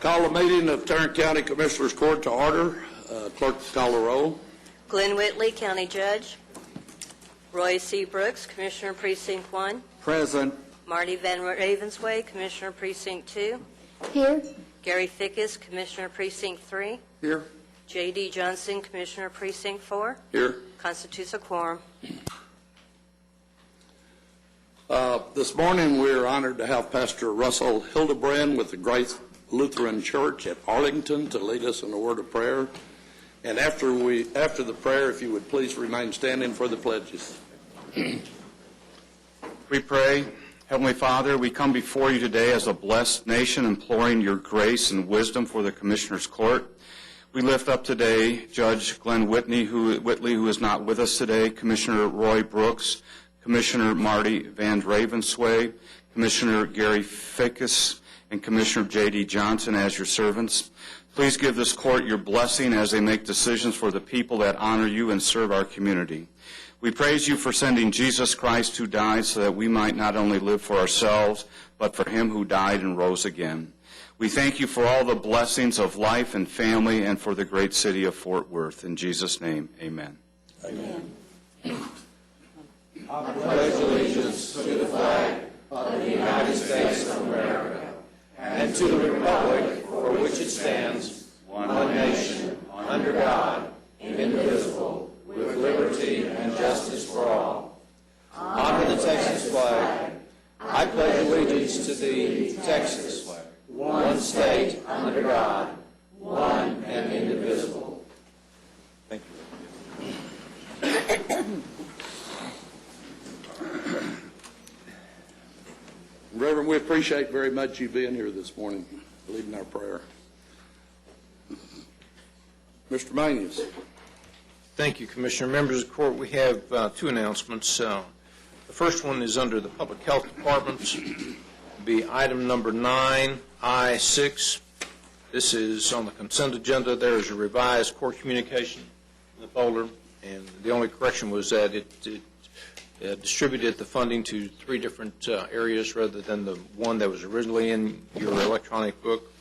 Call the meeting of Tarrant County Commissioners Court to order. Clerk, call the roll. Glenn Whitley, County Judge. Roy C. Brooks, Commissioner Precinct 1. Present. Marty Van Ravensway, Commissioner Precinct 2. Here. Gary Fickus, Commissioner Precinct 3. Here. J.D. Johnson, Commissioner Precinct 4. Here. Constitutes a quorum. This morning we are honored to have Pastor Russell Hildebrand with the Grace Lutheran Church at Arlington to lead us in a word of prayer. And after the prayer, if you would please remain standing for the pledges. We pray. Heavenly Father, we come before you today as a blessed nation, imploring your grace and wisdom for the Commissioner's Court. We lift up today Judge Glenn Whitley, who is not with us today, Commissioner Roy Brooks, Commissioner Marty Van Ravensway, Commissioner Gary Fickus, and Commissioner J.D. Johnson as your servants. Please give this court your blessing as they make decisions for the people that honor you and serve our community. We praise you for sending Jesus Christ who died so that we might not only live for ourselves, but for him who died and rose again. We thank you for all the blessings of life and family and for the great city of Fort Worth. In Jesus' name, amen. Amen. I pledge allegiance to the flag of the United States of America and to the republic for which it stands, one nation, under God, indivisible, with liberty and justice for all. Honor the Texas flag. I pledge allegiance to thee, Texas, one state, under God, one and indivisible. Thank you. Reverend, we appreciate very much you being here this morning, leading our prayer. Mr. Manius. Thank you, Commissioner. Members of the court, we have two announcements. The first one is under the Public Health Department. It'll be item number 9I6. This is on the consent agenda. There is a revised court communication in the folder, and the only correction was that it distributed the funding to 3 different areas rather than the one that was originally in your electronic book.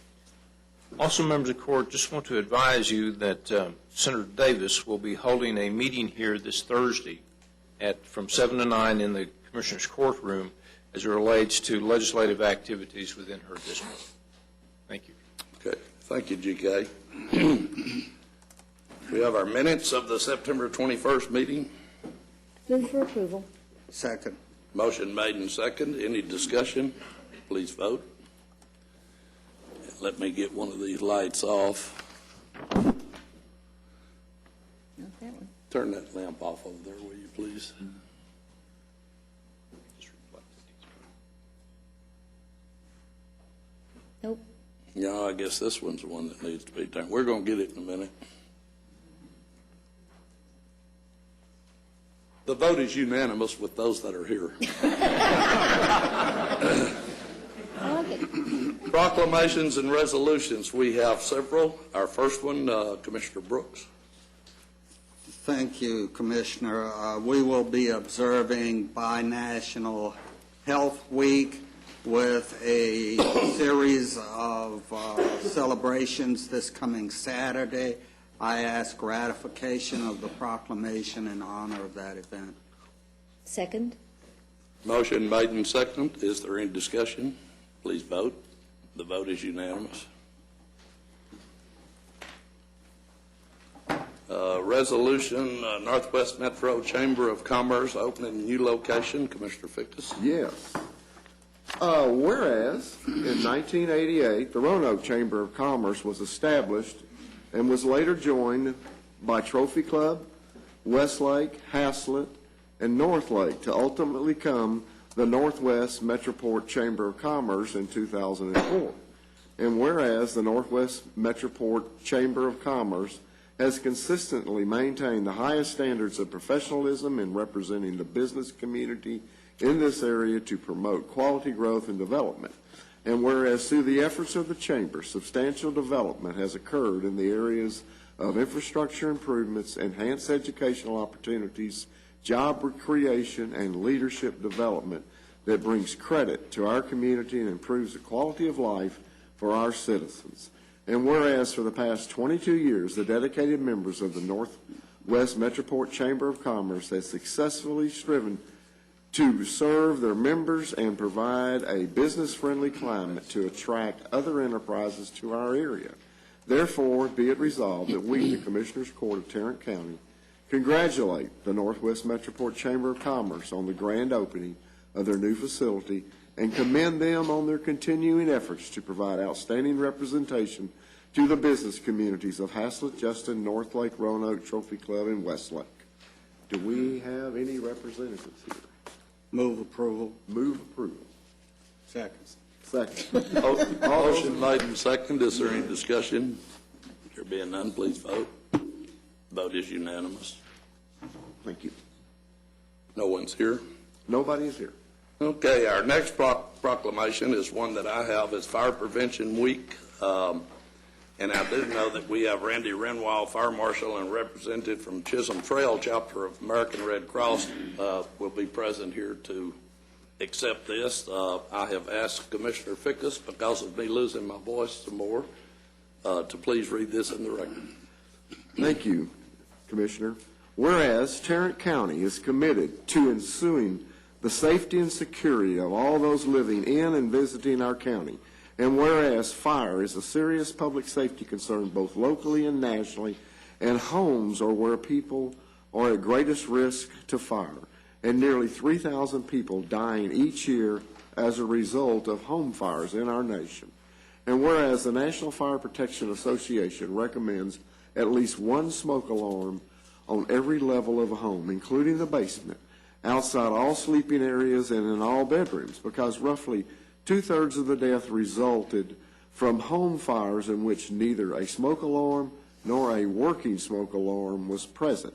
Also, members of the court, just want to advise you that Senator Davis will be holding a meeting here this Thursday from 7 to 9 in the Commissioner's courtroom as it relates to legislative activities within her district. Thank you. Okay. Thank you, GK. We have our minutes of the September 21st meeting. Move for approval. Second. Motion made and second. Any discussion? Please vote. Let me get one of these lights off. Not that one. Turn that lamp off over there, will you, please? Nope. Yeah, I guess this one's the one that needs to be turned. We're going to get it in a minute. The vote is unanimous with those that are here. I like it. Proclamations and resolutions. We have several. Our first one, Commissioner Brooks. Thank you, Commissioner. We will be observing Bi-National Health Week with a series of celebrations this coming Saturday. I ask ratification of the proclamation in honor of that event. Second. Motion made and second. Is there any discussion? Please vote. The vote is unanimous. Resolution, Northwest Metro Chamber of Commerce opening a new location. Commissioner Fickus. Yes. Whereas in 1988, the Roanoke Chamber of Commerce was established and was later joined by Trophy Club, Westlake, Haslett, and Northlake to ultimately become the Northwest Metroport Chamber of Commerce in 2004. And whereas the Northwest Metroport Chamber of Commerce has consistently maintained the highest standards of professionalism in representing the business community in this area to promote quality growth and development. And whereas through the efforts of the Chamber, substantial development has occurred in the areas of infrastructure improvements, enhanced educational opportunities, job creation, and leadership development that brings credit to our community and improves the quality of life for our citizens. And whereas for the past 22 years, the dedicated members of the Northwest Metroport Chamber of Commerce has successfully striven to serve their members and provide a business-friendly climate to attract other enterprises to our area. Therefore, be it resolved that we, the Commissioners Court of Tarrant County, congratulate the Northwest Metroport Chamber of Commerce on the grand opening of their new facility and commend them on their continuing efforts to provide outstanding representation to the business communities of Haslett, Justin, Northlake, Roanoke, Trophy Club, and Westlake. Do we have any representatives here? Move approval. Move approval. Second. Second. Motion made and second. Is there any discussion? There being none, please vote. Vote is unanimous. Thank you. No one's here. Nobody is here. Okay, our next proclamation is one that I have. It's Fire Prevention Week. And I do know that we have Randy Renwald, Fire Marshal and representative from Chisholm Trail Chapter of American Red Cross, will be present here to accept this. I have asked Commissioner Fickus, because of me losing my voice some more, to please read this in the record. Thank you, Commissioner. Whereas Tarrant County is committed to ensuring the safety and security of all those living in and visiting our county, and whereas fire is a serious public safety concern both locally and nationally, and homes are where people are at greatest risk to fire, and nearly 3,000 people dying each year as a result of home fires in our nation. And whereas the National Fire Protection Association recommends at least one smoke alarm on every level of a home, including the basement, outside all sleeping areas and in all bedrooms, because roughly 2/3 of the death resulted from home fires in which neither a smoke alarm nor a working smoke alarm was present.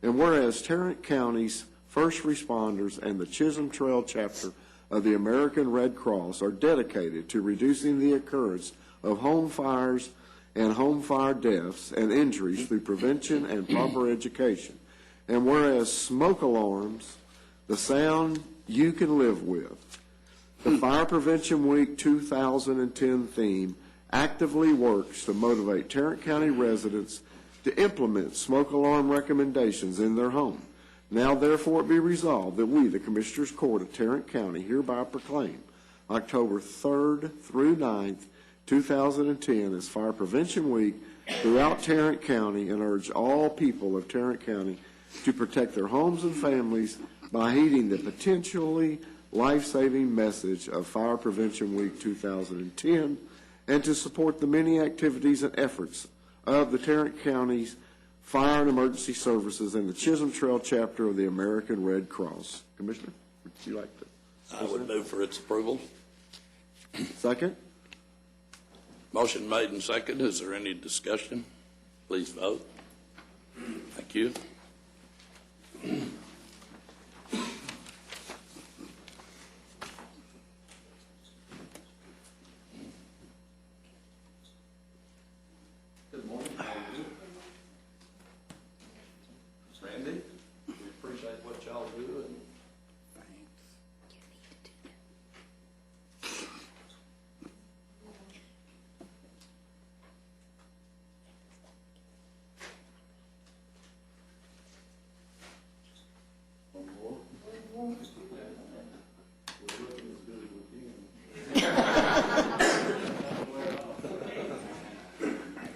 And whereas Tarrant County's first responders and the Chisholm Trail Chapter of the American Red Cross are dedicated to reducing the occurrence of home fires and home fire deaths and injuries through prevention and proper education. And whereas smoke alarms, the sound you can live with, the Fire Prevention Week 2010 theme actively works to motivate Tarrant County residents to implement smoke alarm recommendations in their home. Now, therefore, it be resolved that we, the Commissioners Court of Tarrant County, hereby proclaim October 3rd through 9th, 2010 as Fire Prevention Week throughout Tarrant County, and urge all people of Tarrant County to protect their homes and families by heeding the potentially life-saving message of Fire Prevention Week 2010, and to support the many activities and efforts of the Tarrant County's Fire and Emergency Services and the Chisholm Trail Chapter of the American Red Cross. Commissioner, would you like to? I would move for its approval. Second? Motion made and second. Is there any discussion? Please vote. Thank you. Good morning. Randy, we appreciate what y'all do. And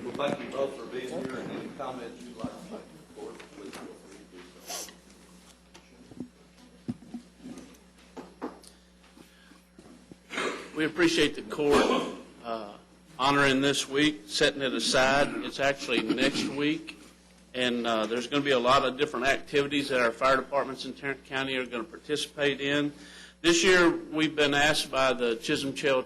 well, thank you both for being here, and any comments you'd like to make before, please feel free to do so. We appreciate the court honoring this week, setting it aside. It's actually next week, and there's going to be a lot of different activities that our fire departments in Tarrant County are going to participate in. This year, we've been asked by the Chisholm Trail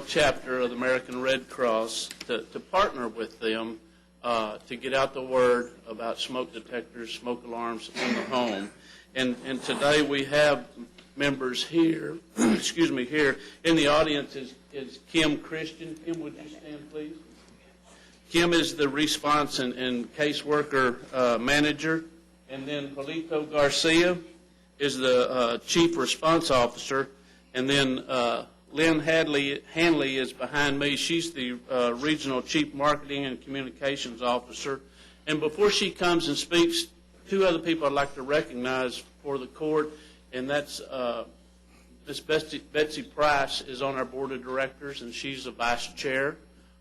Chapter of the American Red Cross to partner with them to get out the word about smoke detectors, smoke alarms in the home. And today we have members here, here in the audience is Kim Christian. Kim, would you stand, please? Kim is the response and caseworker manager. And then Polito Garcia is the chief response officer. And then Lynn Hanley is behind me. She's the Regional Chief Marketing and Communications Officer. And before she comes and speaks, two other people I'd like to recognize for the court, and that's Ms. Betsy Price is on our Board of Directors, and she's the Vice Chair.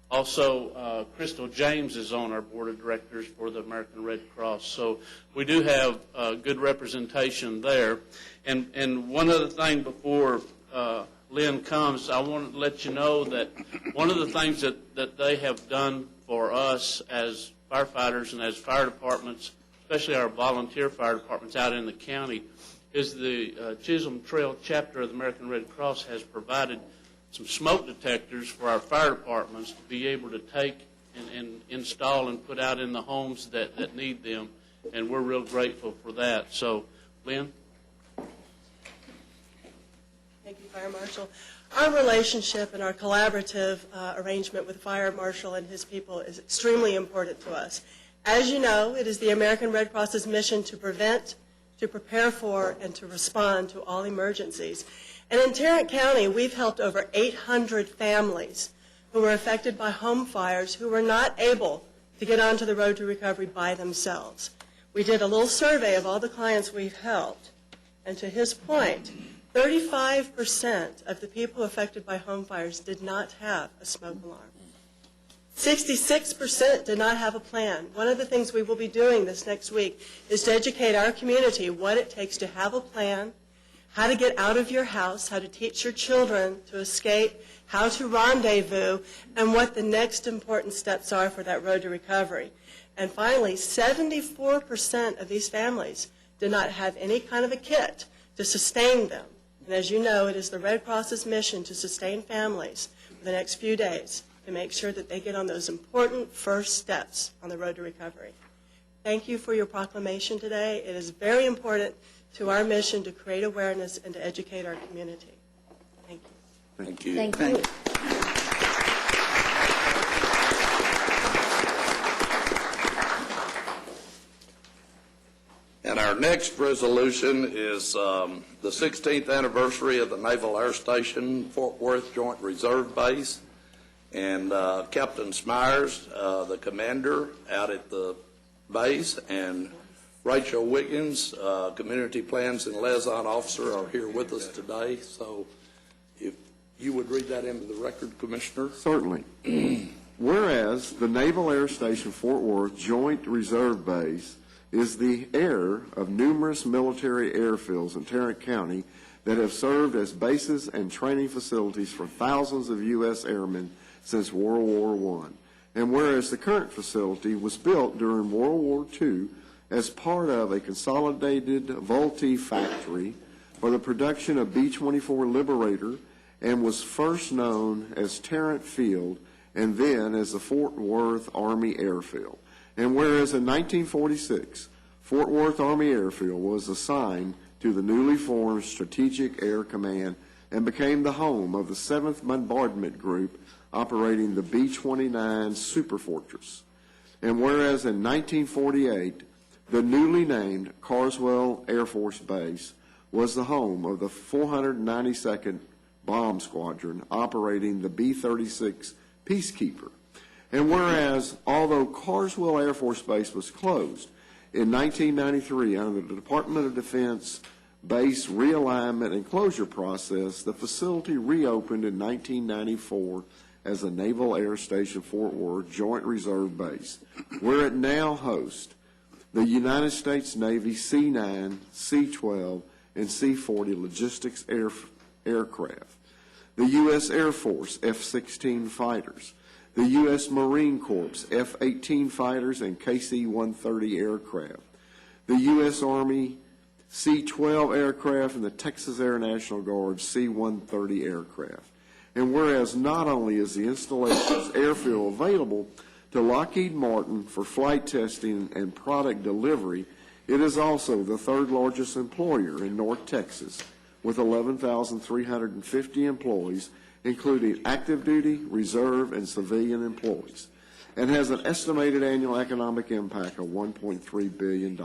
Also, Crystal James is on our Board of Directors for the American Red Cross. So we do have good representation there. And one other thing before Lynn comes, I want to let you know that one of the things that they have done for us as firefighters and as fire departments, especially our volunteer fire departments out in the county, is the Chisholm Trail chapter of the American Red Cross has provided some smoke detectors for our fire departments to be able to take and install and put out in the homes that need them, and we're real grateful for that. So, Lynn? Thank you, Fire Marshal. Our relationship and our collaborative arrangement with Fire Marshal and his people is extremely important to us. As you know, it is the American Red Cross's mission to prevent, to prepare for, and to respond to all emergencies. And in Tarrant County, we've helped over 800 families who were affected by home fires who were not able to get onto the road to recovery by themselves. We did a little survey of all the clients we've helped, and to his point, 35% of the people affected by home fires did not have a smoke alarm. 66% did not have a plan. One of the things we will be doing this next week is to educate our community what it takes to have a plan, how to get out of your house, how to teach your children to escape, how to rendezvous, and what the next important steps are for that road to recovery. And finally, 74% of these families did not have any kind of a kit to sustain them. And as you know, it is the Red Cross's mission to sustain families for the next few days to make sure that they get on those important first steps on the road to recovery. Thank you for your proclamation today. It is very important to our mission to create awareness and to educate our community. Thank you. Thank you. Thank you. And our next resolution is the 16th anniversary of the Naval Air Station, Fort Worth Joint Reserve Base. And Captain Smyers, the commander out at the base, and Rachel Wiggins, Community Plans and Liaison Officer, are here with us today. So if you would read that into the record, Commissioner. Certainly. Whereas the Naval Air Station Fort Worth Joint Reserve Base is the heir of numerous military airfields in Tarrant County that have served as bases and training facilities for thousands of U.S. airmen since World War I. And whereas the current facility was built during World War II as part of a consolidated Vultee factory for the production of B-24 Liberator and was first known as Tarrant Field and then as the Fort Worth Army Airfield. And whereas in 1946, Fort Worth Army Airfield was assigned to the newly formed Strategic Air Command and became the home of the 7th Bombardment Group operating the B-29 Superfortress. And whereas in 1948, the newly named Carswell Air Force Base was the home of the 492nd Bomb Squadron operating the B-36 Peacekeeper. And whereas, although Carswell Air Force Base was closed in 1993 under the Department of Defense base realignment and closure process, the facility reopened in 1994 as a Naval Air Station Fort Worth Joint Reserve Base, where it now hosts the United States Navy C-9, C-12, and C-40 logistics aircraft, the U.S. Air Force F-16 fighters, the U.S. Marine Corps F-18 fighters and KC-130 aircraft, the U.S. Army C-12 aircraft, and the Texas Air National Guard C-130 aircraft. And whereas not only is the installation's airfield available to Lockheed Martin for flight testing and product delivery, it is also the third largest employer in North Texas with 11,350 employees, including active duty, reserve, and civilian employees, and has an estimated annual economic impact of $1.3 billion.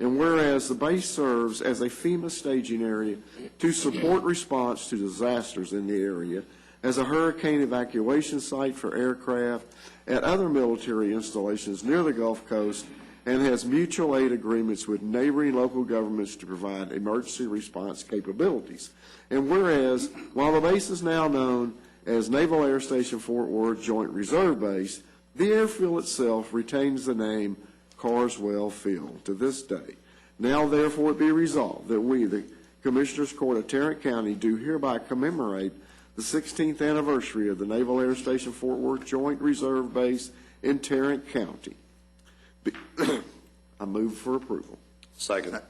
And whereas the base serves as a FEMA staging area to support response to disasters in the area, as a hurricane evacuation site for aircraft at other military installations near the Gulf Coast, and has mutual aid agreements with neighboring local governments to provide emergency response capabilities. And whereas, while the base is now known as Naval Air Station Fort Worth Joint Reserve Base, the airfield itself retains the name Carswell Field to this day. Now, therefore, it be resolved that we, the Commissioners Court of Tarrant County, do hereby commemorate the 16th anniversary of the Naval Air Station Fort Worth Joint Reserve Base in Tarrant County. I move for approval. Second.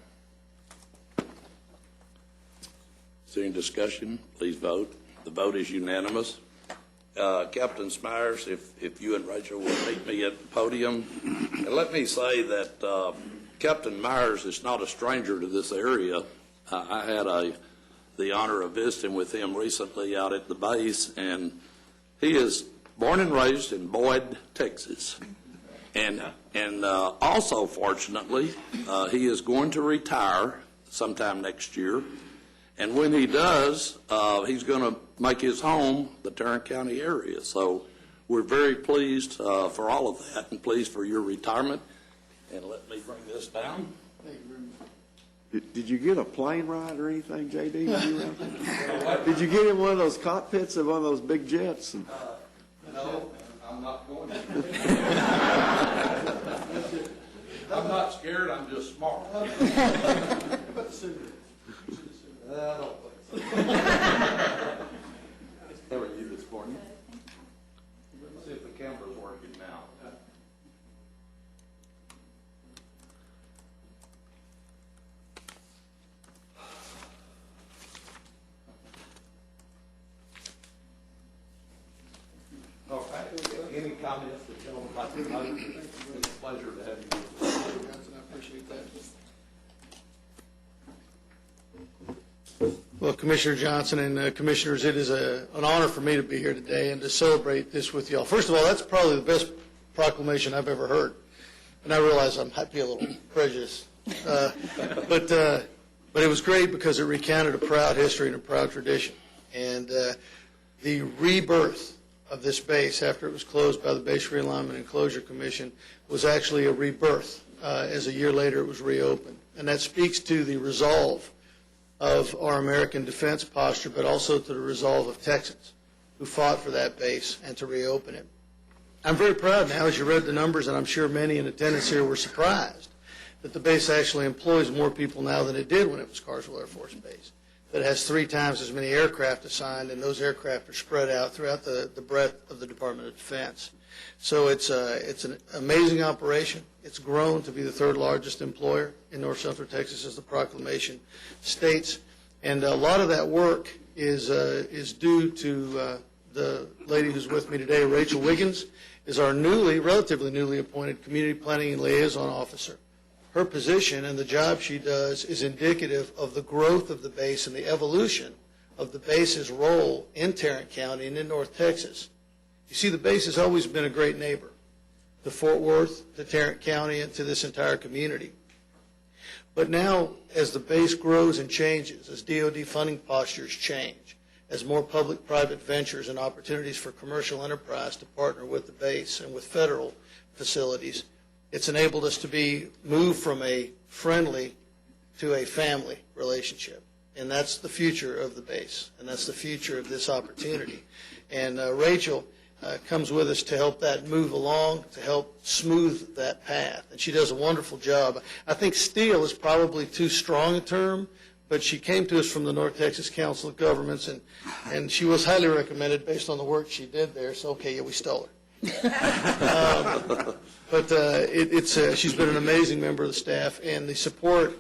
Seeing discussion, please vote. The vote is unanimous. Captain Smyers, if you and Rachel will meet me at the podium. And let me say that Captain Myers is not a stranger to this area. I had the honor of visiting with him recently out at the base, and he is born and raised in Boyd, Texas. And also, fortunately, he is going to retire sometime next year. And when he does, he's going to make his home the Tarrant County area. So we're very pleased for all of that and pleased for your retirement. And let me bring this down. Did you get a plane ride or anything, J.D.? Did you get in one of those cockpits of one of those big jets? No, I'm not going to. I'm not scared, I'm just smart. How are you this morning? Let's see if the camera's working now. All right. Any comments that y'all would like to make? It's a pleasure to have you. I appreciate that. Well, Commissioner Johnson and Commissioners, it is an honor for me to be here today and to celebrate this with y'all. First of all, that's probably the best proclamation I've ever heard, and I realize I might be a little prejudiced, but it was great because it recounted a proud history and a proud tradition, and the rebirth of this base after it was closed by the Base Realignment and Closure Commission was actually a rebirth as a year later it was reopened, and that speaks to the resolve of our American defense posture, but also to the resolve of Texans who fought for that base and to reopen it. I'm very proud now, as you read the numbers, and I'm sure many in attendance here were surprised, that the base actually employs more people now than it did when it was Carswell Air Force Base. That has 3 times as many aircraft assigned, and those aircraft are spread out throughout the breadth of the Department of Defense. So it's an amazing operation. It's grown to be the 3rd largest employer in North Central Texas, as the proclamation states. And a lot of that work is due to the lady who's with me today, Rachel Wiggins, is our relatively newly appointed Community Planning and Liaison Officer. Her position and the job she does is indicative of the growth of the base and the evolution of the base's role in Tarrant County and in North Texas. You see, the base has always been a great neighbor to Fort Worth, to Tarrant County, and to this entire community. But now, as the base grows and changes, as DoD funding postures change, as more public-private ventures and opportunities for commercial enterprise to partner with the base and with federal facilities, it's enabled us to move from a friendly to a family relationship. And that's the future of the base, and that's the future of this opportunity. And Rachel comes with us to help that move along, to help smooth that path. And she does a wonderful job. I think steel is probably too strong a term, but she came to us from the North Texas Council of Governments, and she was highly recommended based on the work she did there. So, okay, yeah, we stole her. She's been an amazing member of the staff, and the support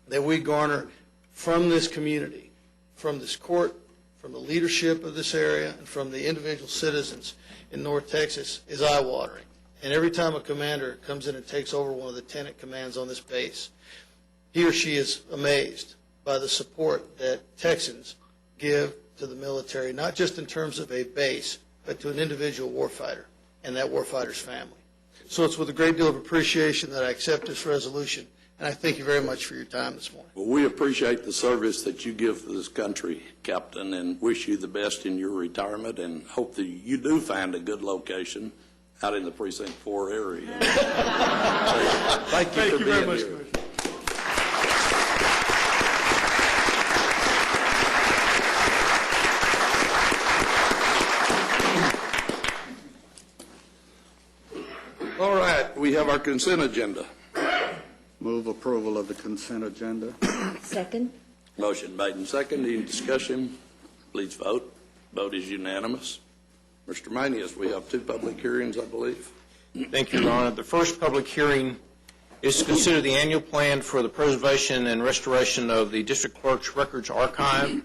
that we garner from this community, from this court, from the leadership of this area, and from the individual citizens in North Texas is eye-watering. And every time a commander comes in and takes over one of the tenant commands on this base, he or she is amazed by the support that Texans give to the military, not just in terms of a base, but to an individual warfighter and that warfighter's family. So it's with a great deal of appreciation that I accept this resolution And I thank you very much for your time this morning. Well, we appreciate the service that you give to this country, Captain, and wish you the best in your retirement, and hope that you do find a good location out in the Precinct 4 area. Thank you for being here. Commissioner. All right, we have our consent agenda. Move approval of the consent agenda. Second? Motion made and seconded. Any discussion? Please vote. Vote is unanimous. Mr. Manius, we have 2 public hearings, I believe. Thank you, Your Honor. The first public hearing is to consider the annual plan for the preservation and restoration of the District Clerk's Records Archive.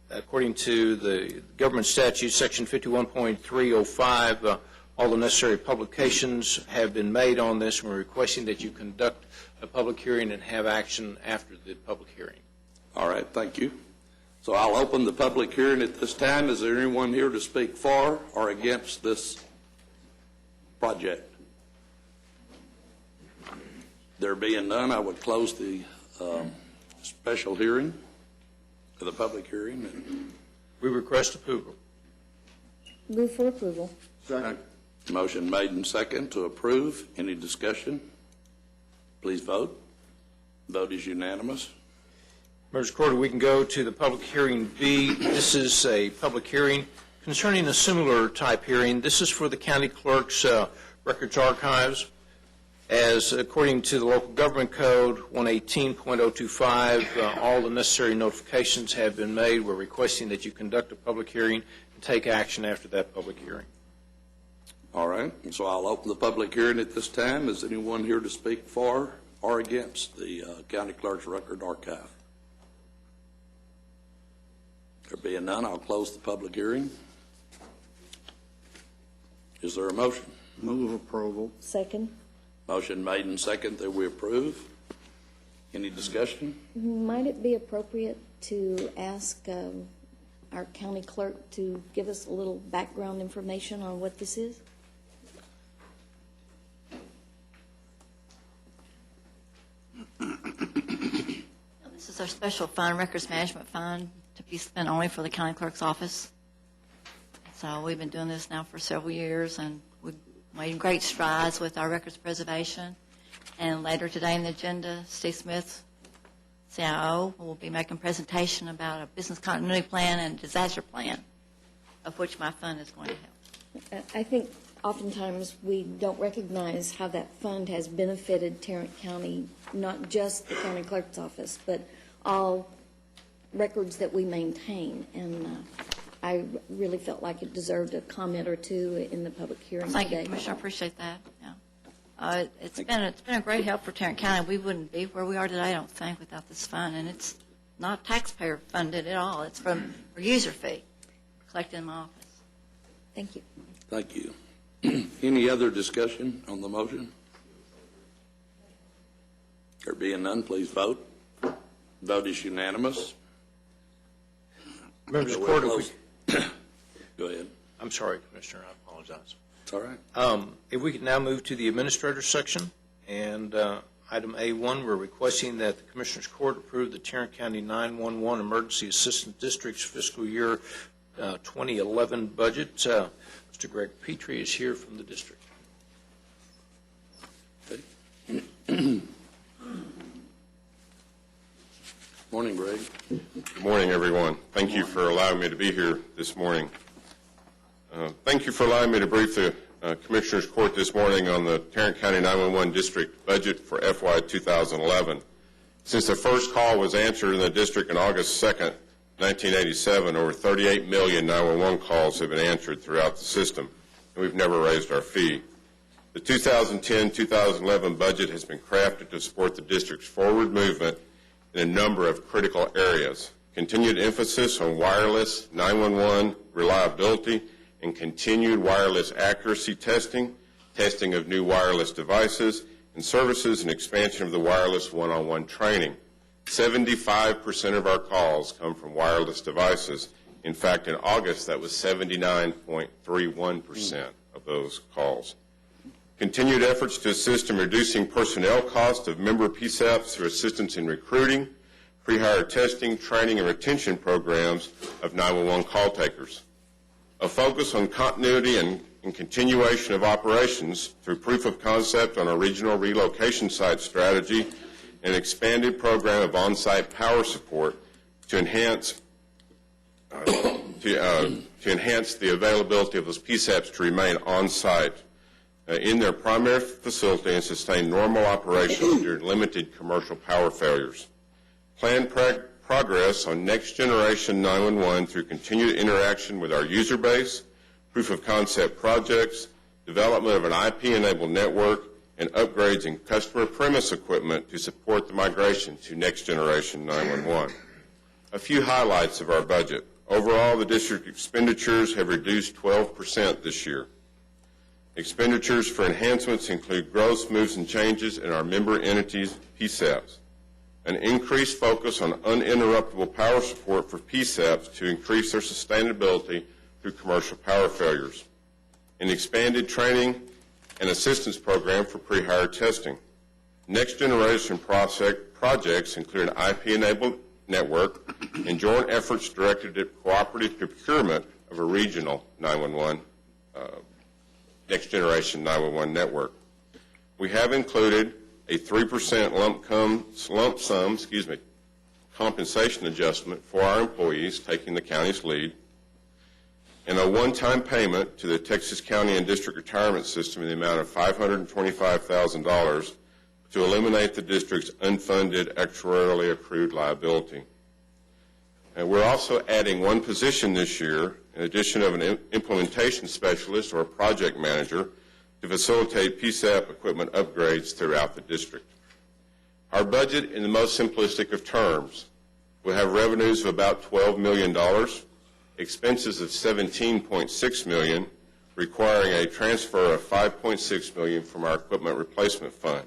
According to the government statute, Section 51.305, all the necessary publications have been made on this, and we're requesting that you conduct a public hearing and have action after the public hearing. All right, thank you. So I'll open the public hearing at this time. Is there anyone here to speak for or against this project? There being none, I would close the special hearing, the public hearing. We request approval. Move for approval. Second. Motion made and second to approve. Any discussion? Please vote. Vote is unanimous. Members of the Court, we can go to the public hearing B. This is a public hearing concerning a similar type hearing. This is for the county clerk's records archives. As according to the local government code 118.025, all the necessary notifications have been made. We're requesting that you conduct a public hearing and take action after that public hearing. All right, and so I'll open the public hearing at this time. Is anyone here to speak for or against the county clerk's record archive? There being none, I'll close the public hearing. Is there a motion? Move approval. Second? Motion made and second that we approve. Any discussion? Might it be appropriate to ask our county clerk to give us a little background information on what this is? This is our special fund, records management fund, to be spent only for the county clerk's office. So we've been doing this now for several years, and we've made great strides with our records preservation. And later today in the agenda, Steve Smith, CIO, will be making a presentation about a business continuity plan and disaster plan, of which my fund is going to help. I think oftentimes we don't recognize how that fund has benefited Tarrant County, not just the county clerk's office, but all records that we maintain. And I really felt like it deserved a comment or two in the public hearing Thank today. you, Commissioner. I appreciate that. Yeah. It's been a great help for Tarrant County. We wouldn't be where we are today, I don't think, without this fund. And it's not taxpayer funded at all. It's from a user fee collected in my office. Thank you. Thank you. Any other discussion on the motion? There being none, please vote. Vote is unanimous. Members of the Court, if we... Go ahead. I'm sorry, Commissioner, I apologize. It's all right. If we could now move to the Administrator section, and item A1, we're requesting that the Commissioners Court approve the Tarrant County 911 Emergency Assistance District's fiscal year 2011 budget. Mr. Greg Petrie is here from the district. Okay. Morning, Greg. Good morning, everyone. Thank you for allowing me to be here this morning. Thank you for allowing me to brief the Commissioners Court this morning on the Tarrant County 911 District budget for FY 2011. Since the first call was answered in the district on August 2nd, 1987, over 38 million 911 calls have been answered throughout the system, and we've never raised our fee. The 2010-2011 budget has been crafted to support the district's forward movement in a number of critical areas. Continued emphasis on wireless 911 reliability and continued wireless accuracy testing, testing of new wireless devices, and services and expansion of the wireless one-on-one training. 75% of our calls come from wireless devices. In fact, in August, that was 79.31% of those calls. Continued efforts to assist in reducing personnel costs of member PSAPs through assistance in recruiting, pre-hire testing, training, and retention programs of 911 call takers. A focus on continuity and continuation of operations through proof of concept on a regional relocation site strategy and expanded program of on-site power support to enhance the availability of those PSAPs to remain on-site in their primary facility and sustain normal operations during limited commercial power failures. Planned progress on next-generation 911 through continued interaction with our user base, proof of concept projects, development of an IP-enabled network, and upgrades in customer premise equipment to support the migration to next-generation 911. A few highlights of our budget. Overall, the district expenditures have reduced 12% this year. Expenditures for enhancements include gross moves and changes in our member entities' PSAPs, an increased focus on uninterruptible power support for PSAPs to increase their sustainability through commercial power failures, an expanded training and assistance program for pre-hire testing. Next generation projects include an IP-enabled network and joint efforts directed at cooperative procurement of a regional 911, next generation 911 network. We have included a 3% lump sum compensation adjustment for our employees, taking the county's lead, and a one-time payment to the Texas County and District Retirement System in the amount of $525,000 to eliminate the district's unfunded actuarially accrued liability. And we're also adding one position this year, in addition of an implementation specialist or a project manager, to facilitate PSAP equipment upgrades throughout the district. Our budget, in the most simplistic of terms, will have revenues of about $12 million, expenses of $17.6 million, requiring a transfer of $5.6 million from our equipment replacement fund.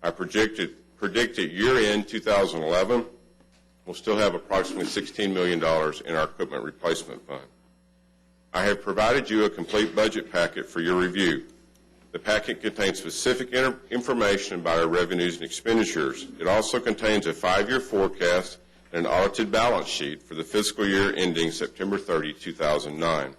I predicted year-end 2011 we'll still have approximately $16 million in our equipment replacement fund. I have provided you a complete budget packet for your review. The packet contains specific information about our revenues and expenditures. It also contains a 5-year forecast and an audited balance sheet for the fiscal year ending September 30, 2009.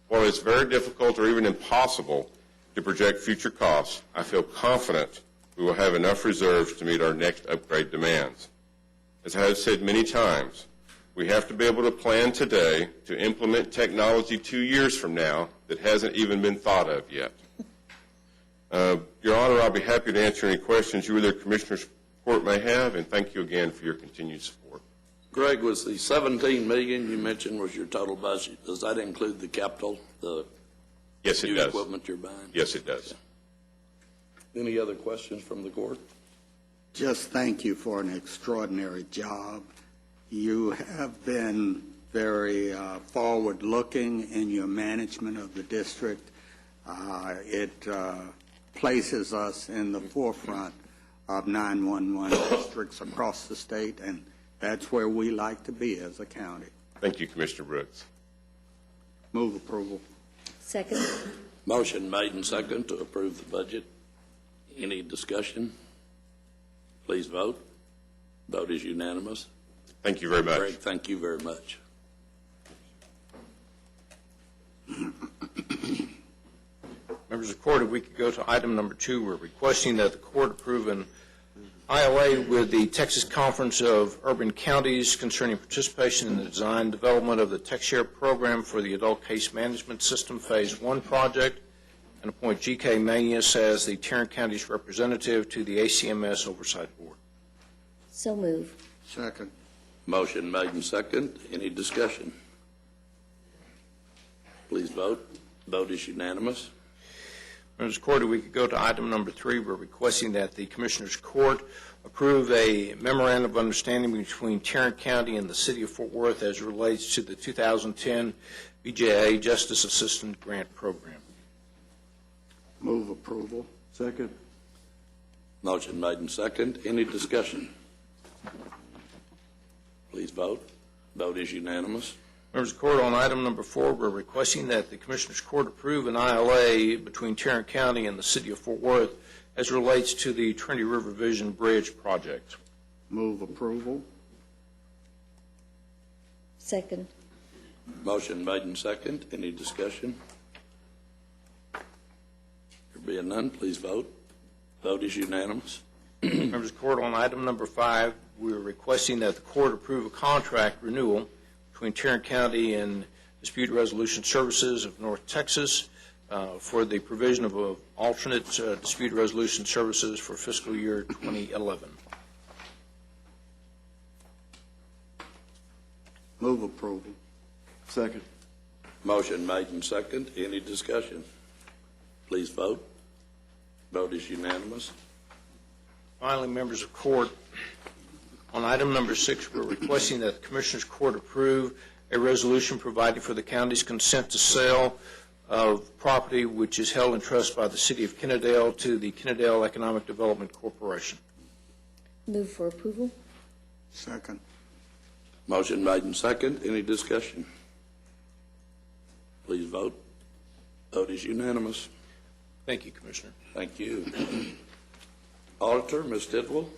While it's very difficult or even impossible to project future costs, I feel confident we will have enough reserves to meet our next upgrade demands. As I have said many times, we have to be able to plan today to implement technology 2 years from now that hasn't even been thought of yet. Your Honor, I'll be happy to answer any questions you or the Commissioners Court may have, and thank you again for your continued support. Greg, was the $17 million you mentioned was your total budget? Does that include the capital, the Yes, it new does. equipment you're buying? Yes, it does. Any other questions from the court? Just thank you for an extraordinary job. You have been very forward-looking in your management of the district. It places us in the forefront of 911 districts across the state, and that's where we like to be as a county. Thank you, Commissioner Brooks. Move approval. Second. Motion made and second to approve the budget. Any discussion? Please vote. Vote is unanimous. Thank you very much. Greg, thank you very much. Members of the court, if we could go to item number 2, we're requesting that the court approve an ILA with the Texas Conference of Urban Counties concerning participation in the design and development of the TechShare program for the Adult Case Management System Phase 1 project, and appoint G.K. Manius as the Tarrant County's representative to the ACMS Oversight Board. So move. Second. Motion made and second. Any discussion? Please vote. Vote is unanimous. Members of the court, if we could go to item number 3, we're requesting that the Commissioners Court approve a memorandum of understanding between Tarrant County and the City of Fort Worth as it relates to the 2010 BJA Justice Assistant Grant Program. Move approval. Second. Motion made and second. Any discussion? Please vote. Vote is unanimous. Members of the court, on item number 4, we're requesting that the Commissioners Court approve an ILA between Tarrant County and the City of Fort Worth as relates to the Trinity River Vision Bridge project. Move approval. Second. Motion made and second. Any discussion? There being none, please vote. Vote is unanimous. Members of the court, on item number 5, we're requesting that the court approve a contract renewal between Tarrant County and Dispute Resolution Services of North Texas for the provision of alternate dispute resolution services for fiscal year 2011. Move approval. Second. Motion made and second. Any discussion? Please vote. Vote is unanimous. Finally, members of court, on item number 6, we're requesting that the Commissioners Court approve a resolution providing for the county's consent to sale of property which is held in trust by the City of Kennedale to the Kennedale Economic Development Corporation. Move for approval. Second. Motion made and second. Any discussion? Please vote. Vote is unanimous. Thank you, Commissioner. Thank you. Auditor, Ms. Tidwell.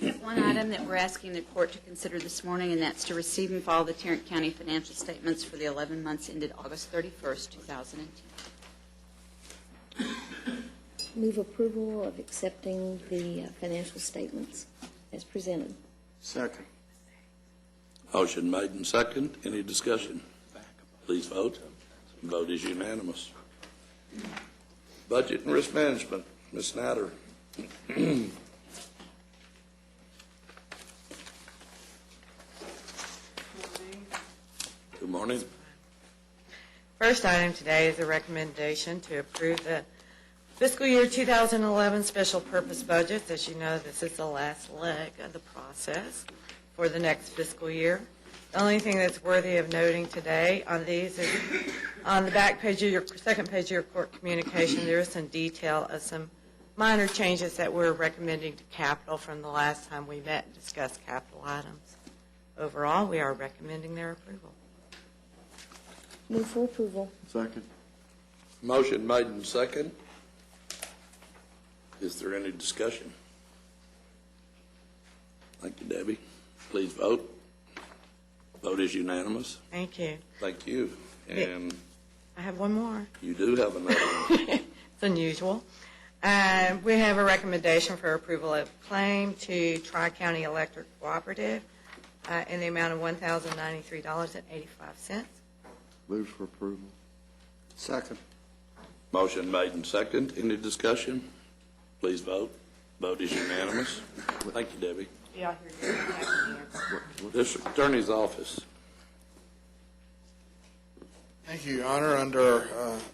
There's one item that we're asking the court to consider this morning, and that's to receive and file the Tarrant County financial statements for the 11 months ended August 31st, 2010. Move approval of accepting the financial statements as presented. Second. Motion made and second. Any discussion? Please vote. Vote is unanimous. Budget and Risk Management, Ms. Snyder. Good morning. First item today is a recommendation to approve the fiscal year 2011 special purpose budgets. As you know, this is the last leg of the process for the next fiscal year. The only thing that's worthy of noting today on these is on the back page of your second page of your court communication, there is some detail of some minor changes that we're recommending to capital from the last time we met and discussed capital items. Overall, we are recommending their approval. Move for approval. Second. Motion made and second. Is there any discussion? Thank you, Debbie. Please vote. Vote is unanimous. Thank you. Thank you. And I have one more. you do have another one. It's unusual. We have a recommendation for approval of claim to Tri-County Electric Cooperative in the amount of $1,093.85. Move for approval. Second. Motion made and second. Any discussion? Please vote. Vote is unanimous. Thank you, Debbie. Yeah, here. District Attorney's Office. Thank you, Your Honor. Under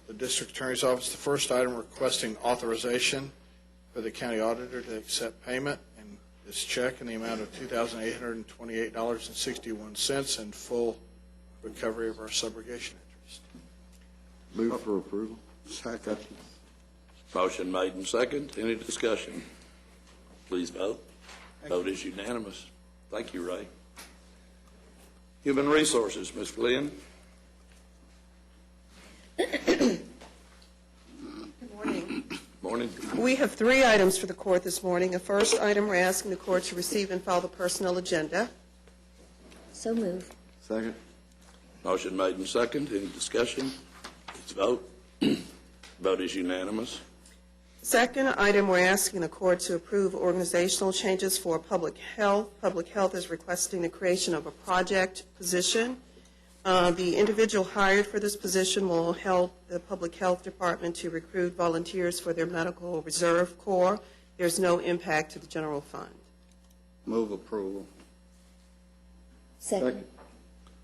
the District Attorney's Office, the first item requesting authorization for the county auditor to accept payment in this check in the amount of $2,828.61 and full recovery of our subrogation interest. Move for approval. Second. Motion made and second. Any discussion? Please vote. Vote is unanimous. Thank you, Ray. Human Resources, Ms. Glenn. Good morning. Morning. We have 3 items for the court this morning. The first item, we're asking the court to receive and file the personnel agenda. So moved. Second. Motion made and second. Any discussion? Please vote. Vote is unanimous. Second item, we're asking the court to approve organizational changes for public health. Public health is requesting the creation of a project position. The individual hired for this position will help the public health department to recruit volunteers for their medical reserve corps. There's no impact to the general fund. Move approval. Second.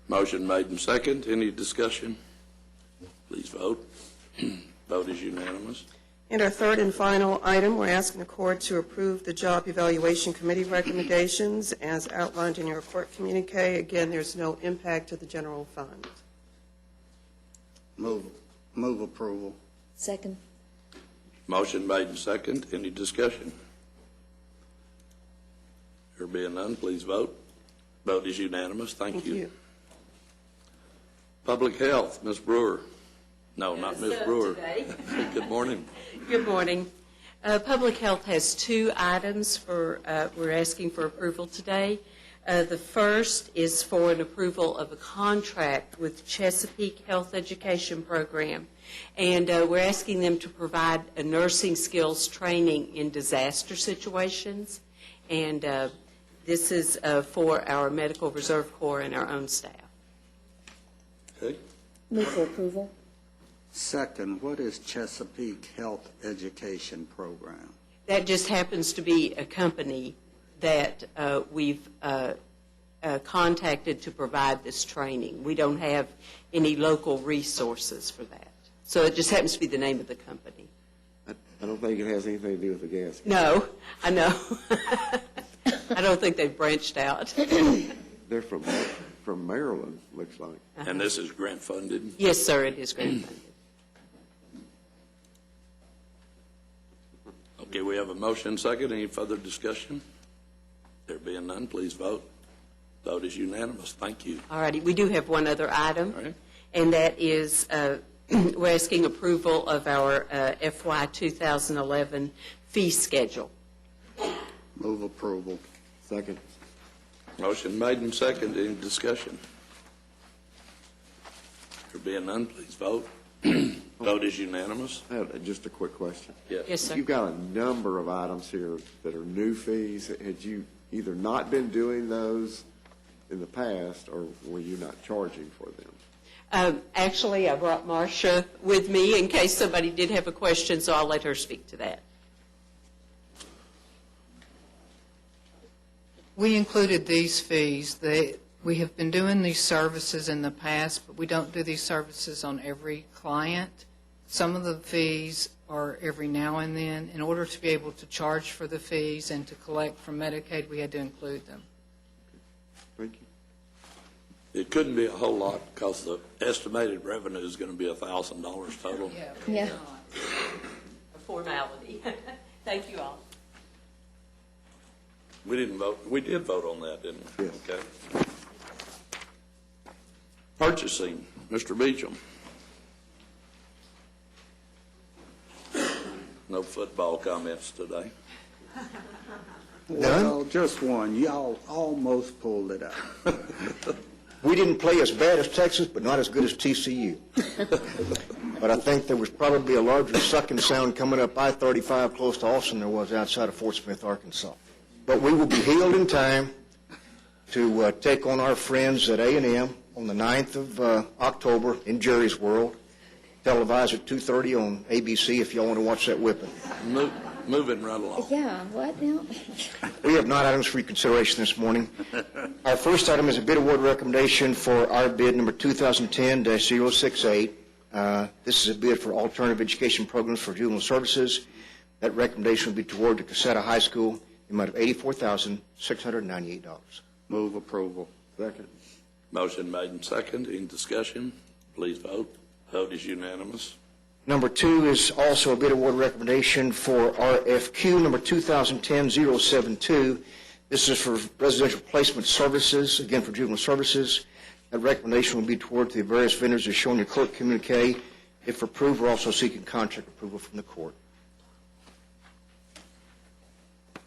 Motion made and second. Any discussion? Please vote. Vote is unanimous. And our third and final item, we're asking the court to approve the Job Evaluation Committee recommendations as outlined in your court communique. Again, there's no impact to the general fund. Move approval. Second. Motion made and second. Any discussion? There being none, please vote. Vote is unanimous. Thank you. Public Health, Ms. Brewer. No, not Ms. Brewer. Good morning. Good morning. Public Health has two items we're asking for approval today. The first is for an approval of a contract with Chesapeake Health Education Program, and we're asking them to provide a nursing skills training in disaster situations, and this is for our Medical Reserve Corps and our own staff. Okay. Move for approval. Second, what is Chesapeake Health Education Program? That just happens to be a company that we've contacted to provide this training. We don't have any local resources for that. So it just happens to be the name of the company. I don't think it has anything to do with the gas. No, I know. I don't think they've branched out. They're from Maryland, looks like. And this is grant funded? Yes, sir, it is grant funded. Okay, we have a motion second. Any further discussion? There being none, please vote. Vote is unanimous. Thank you. All righty. We do have one other item, All right. and that is we're asking approval of our FY 2011 fee schedule. Move approval. Second. Motion made and second. Any discussion? There being none, please vote. Vote is unanimous. I have just a quick question. Yes. Yes, sir. You've got a number of items here that are new fees. Had you either not been doing those in the past, or were you not charging for them? Actually, I brought Marcia with me in case somebody did have a question, so I'll let her speak to that. We included these fees. We have been doing these services in the past, but we don't do these services on every client. Some of the fees are every now and then. In order to be able to charge for the fees and to collect from Medicaid, we had to include them. Thank you. It couldn't be a whole lot because the estimated revenue is going to be $1,000 total. Yeah. A formality. Thank you all. We didn't vote. We did vote on that, didn't we? Yes. Okay. Purchasing, Mr. Beecham. No football comments today. Well, just one. Y'all almost pulled it out. We didn't play as bad as Texas, but not as good as TCU. But I think there was probably a larger sucking sound coming up I-35 close to Austin than there was outside of Fort Smith, Arkansas. But we will be healed in time to take on our friends at A&M on the 9th of October in Jerry's World, televised at 2:30 on ABC if y'all want to watch that whipping. Moving right along. Yeah, what now? We have 9 items for your consideration this morning. Our first item is a bid award recommendation for our bid number 2010-068. This is a bid for alternative education programs for juvenile services. That recommendation will be toward the Casetta High School in the amount of $84,698. Move approval. Second. Motion made and second. Any discussion? Please vote. Vote is unanimous. Number 2 is also a bid award recommendation for RFQ number 2010-072. This is for residential placement services, again for juvenile services. That recommendation will be toward the various vendors as shown in your clerk communique. If approved, we're also seeking contract approval from the court.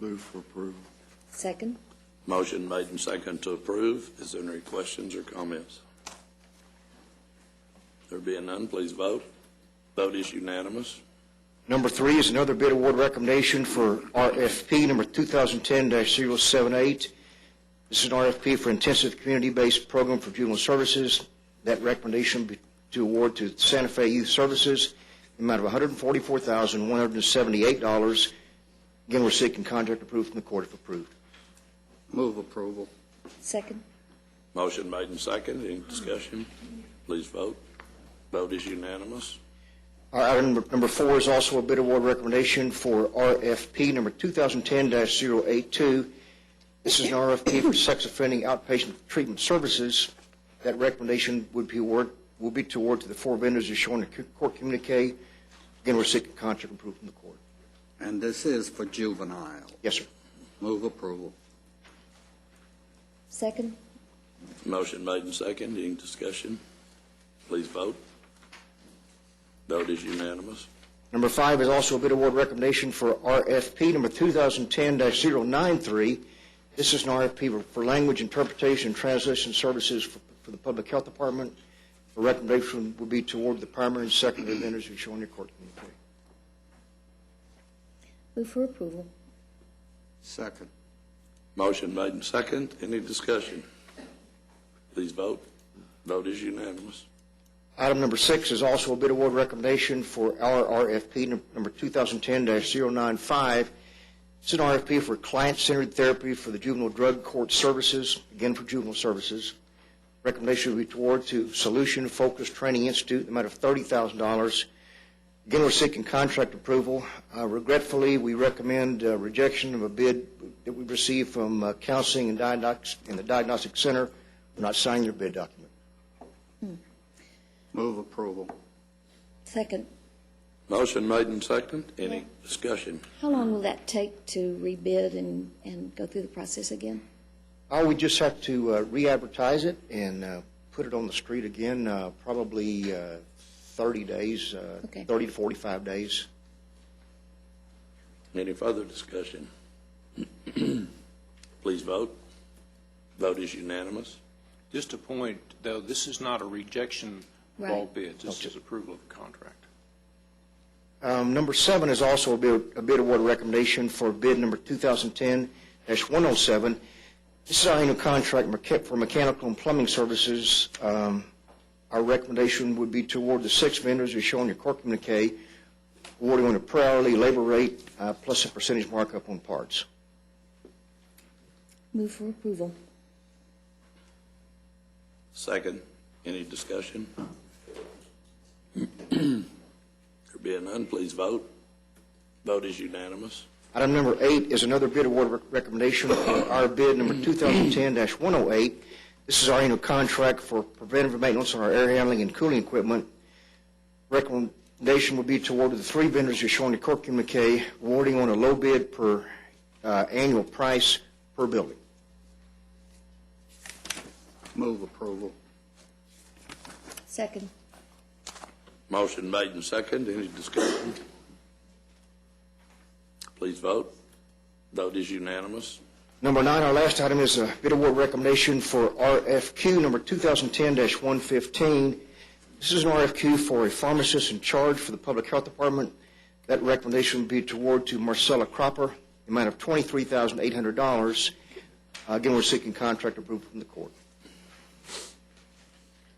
Move for approval. Second. Motion made and second to approve. Is there any questions or comments? There being none, please vote. Vote is unanimous. Number 3 is another bid award recommendation for RFP number 2010-078. This is an RFP for intensive community-based program for juvenile services. That recommendation will be to award to Santa Fe Youth Services the amount of $144,178. Again, we're seeking contract approval from the court if approved. Move approval. Second. Motion made and second. Any discussion? Please vote. Vote is unanimous. Item number 4 is also a bid award recommendation for RFP number 2010-082. This is an RFP for sex offending outpatient treatment services. That recommendation will be toward to the 4 vendors as shown in the court communique. Again, we're seeking contract approval from the court. And this is for juvenile. Yes, sir. Move approval. Second? Motion made and second. Any discussion? Please vote. Vote is unanimous. Number 5 is also a bid award recommendation for RFP number 2010-093. This is an RFP for language interpretation and translation services for the Public Health Department. The recommendation would be toward the primary and secondary vendors who show on your court communique. Move for approval. Second. Motion made and second. Any discussion? Please vote. Vote is unanimous. Item number 6 is also a bid award recommendation for our RFP number 2010-095. It's an RFP for client-centered therapy for the juvenile drug court services, again for juvenile services. Recommendation would be toward to Solution Focused Training Institute, the amount of $30,000. Again, we're seeking contract approval. Regretfully, we recommend rejection of a bid that we received from Counseling and the Diagnostic Center. We're not signing their bid document. Move approval. Second. Motion made and second. Any discussion? How long will that take to rebid and go through the process again? We just have to re-advertise it and put it on the street again, probably 30 days, Okay. 30 to 45 days. Any further discussion? Please vote. Vote is unanimous. Just a point, though, this is not a rejection of all Right. bids. This is approval of the contract. Number 7 is also a bid award recommendation for bid number 2010-107. This is our annual contract for mechanical and plumbing services. Our recommendation would be toward the 6 vendors who show on your court communique, awarding on a per hourly labor rate plus a percentage markup on parts. Move for approval. Second. Any discussion? There being none, please vote. Vote is unanimous. Item number 8 is another bid award recommendation for our bid number 2010-108. This is our annual contract for preventative maintenance on our air handling and cooling equipment. Recommendation would be toward the 3 vendors who show on the court communique, awarding on a low bid per annual price per building. Move approval. Second. Motion made and second. Any discussion? Please vote. Vote is unanimous. Number 9, our last item, is a bid award recommendation for RFQ number 2010-115. This is an RFQ for a pharmacist in charge for the Public Health Department. That recommendation would be toward to Marcella Cropper, the amount of $23,800. Again, we're seeking contract approval from the court.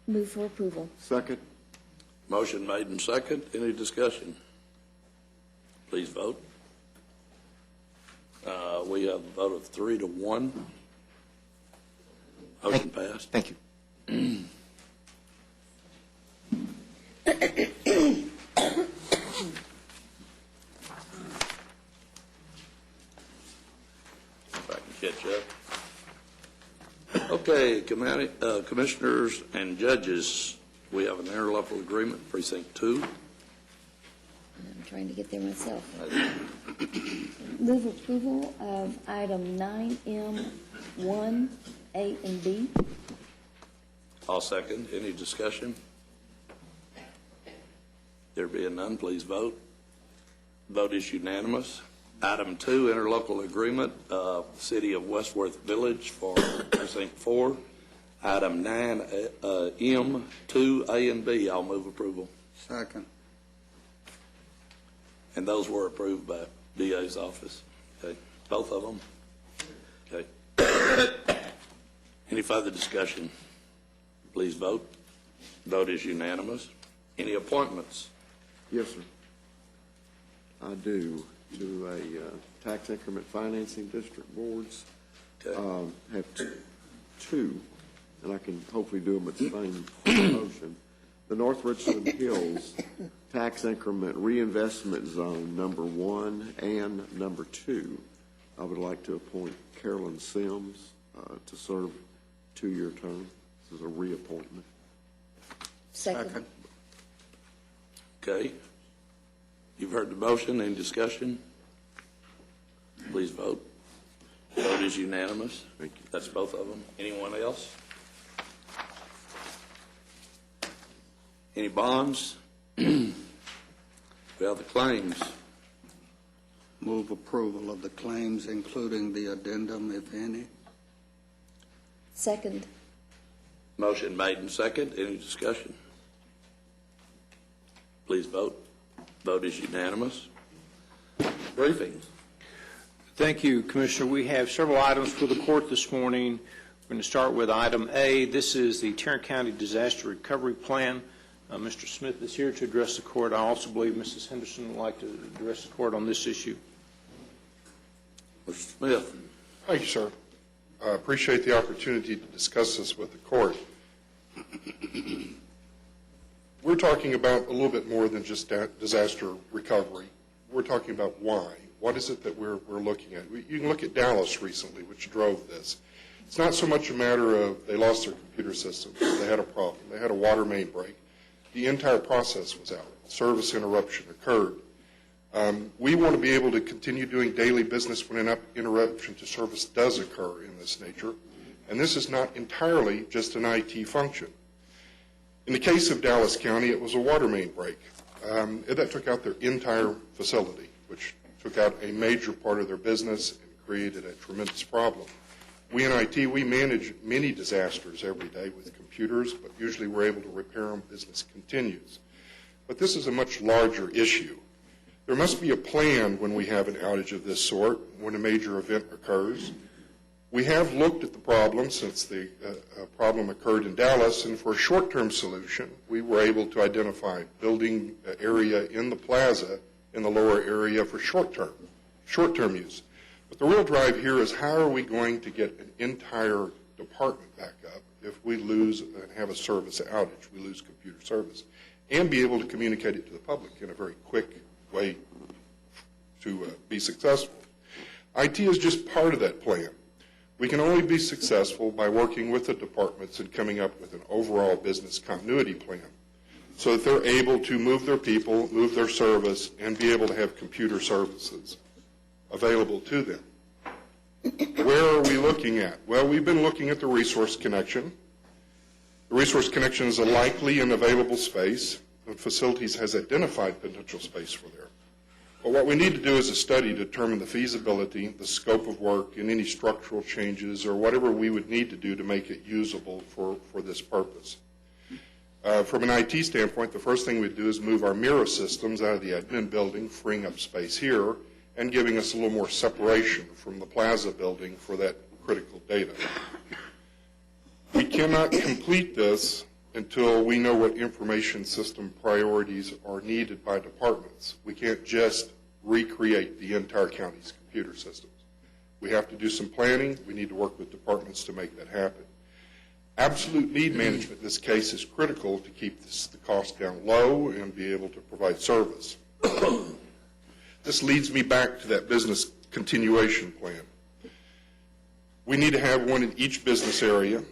Move for approval. Second. Motion made and second. Any discussion? Please vote. We have a vote of 3 to 1. Motion passed. Thank you. If I can catch up. Okay, commissioners and judges, we have an interlocal agreement, precinct 2. I'm trying to get there myself. Move approval of item 9M, 1, 8, and B. I'll second. Any discussion? There being none, please vote. Vote is unanimous. Item 2, interlocal agreement, City of Westworth Village for precinct 4. Item 9M, 2, A and B. I'll move approval. Second. And those were approved by DA's office. Okay, both of them? Okay. Any further discussion? Please vote. Vote is unanimous. Any appointments? Yes, sir. I do a tax increment financing district boards. Okay. Have two, and I can hopefully do them at the same motion. The North Richland Hills Tax Increment Reinvestment Zone, number 1 and number 2. I would like to appoint Carolyn Sims to serve 2-year term. This is a reappointment. Second. Okay. You've heard the motion. Any discussion? Please vote. Vote is unanimous. Thank you. That's both of them. Anyone else? Any bonds? We have the claims. Move approval of the claims, including the addendum, if any. Second. Motion made and second. Any discussion? Please vote. Vote is unanimous. Briefings. Thank you, Commissioner. We have several items for the court this morning. We're going to start with item A. This is the Tarrant County Disaster Recovery Plan. Mr. Smith is here to address the court. I also believe Mrs. Henderson would like to address the court on this issue. Mr. Smith. Thank you, sir. I appreciate the opportunity to discuss this with the court. We're talking about a little bit more than just disaster recovery. We're talking about why. What is it that we're looking at? You can look at Dallas recently, which drove this. It's not so much a matter of they lost their computer system. They had a problem. They had a water main break. The entire process was out. Service interruption occurred. We want to be able to continue doing daily business when an interruption to service does occur in this nature. And this is not entirely just an IT function. In the case of Dallas County, it was a water main break. That took out their entire facility, which took out a major part of their business and created a tremendous problem. We in IT, we manage many disasters every day with computers, but usually we're able to repair them, business continues. But this is a much larger issue. There must be a plan when we have an outage of this sort, when a major event occurs. We have looked at the problem since the problem occurred in Dallas, and for a short-term solution, we were able to identify building area in the plaza in the lower area for short-term use. But the real drive here is how are we going to get an entire department back up if we lose and have a service outage, we lose computer service, and be able to communicate it to the public in a very quick way to be successful. IT is just part of that plan. We can only be successful by working with the departments and coming up with an overall business continuity plan so that they're able to move their people, move their service, and be able to have computer services available to them. Where are we looking at? Well, we've been looking at the resource connection. The resource connection is a likely and available space. The facilities has identified potential space for there. But what we need to do is a study to determine the feasibility, the scope of work, and any structural changes or whatever we would need to do to make it usable for this purpose. From an IT standpoint, the first thing we'd do is move our mirror systems out of the admin building, freeing up space here, and giving us a little more separation from the plaza building for that critical data. We cannot complete this until we know what information system priorities are needed by departments. We can't just recreate the entire county's computer systems. We have to do some planning. We need to work with departments to make that happen. Absolute need management in this case is critical to keep the cost down low and be able to provide service. This leads me back to that business continuation plan. We need to have one in each business area.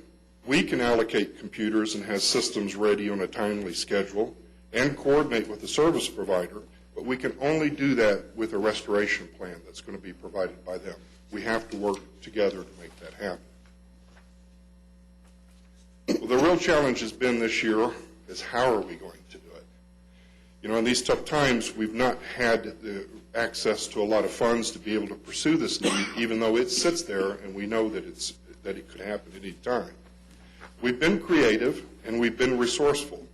We can allocate computers and have systems ready on a timely schedule and coordinate with the service provider, but we can only do that with a restoration plan that's going to be provided by them. We have to work together to make that happen. Well, the real challenge has been this year is how are we going to do it? You know, in these tough times, we've not had the access to a lot of funds to be able to pursue this need, even though it sits there and we know that it could happen at any time. We've been creative and we've been resourceful.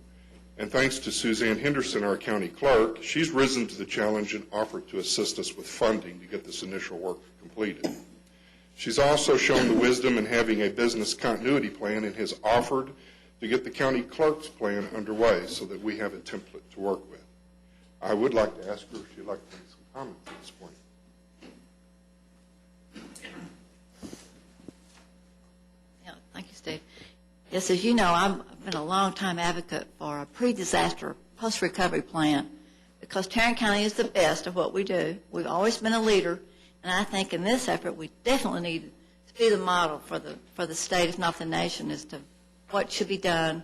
And thanks to Suzanne Henderson, our county clerk, she's risen to the challenge and offered to assist us with funding to get this initial work completed. She's also shown the wisdom in having a business continuity plan and has offered to get the county clerk's plan underway so that we have a template to work with. I would like to ask her if she'd like to make some comments at this point. Yeah, thank you, Steve. Yes, as you know, I've been a long-time advocate for a pre-disaster, post-recovery plan because Tarrant County is the best of what we do. We've always been a leader, and I think in this effort we definitely need to be the model for the state, if not the nation, as to what should be done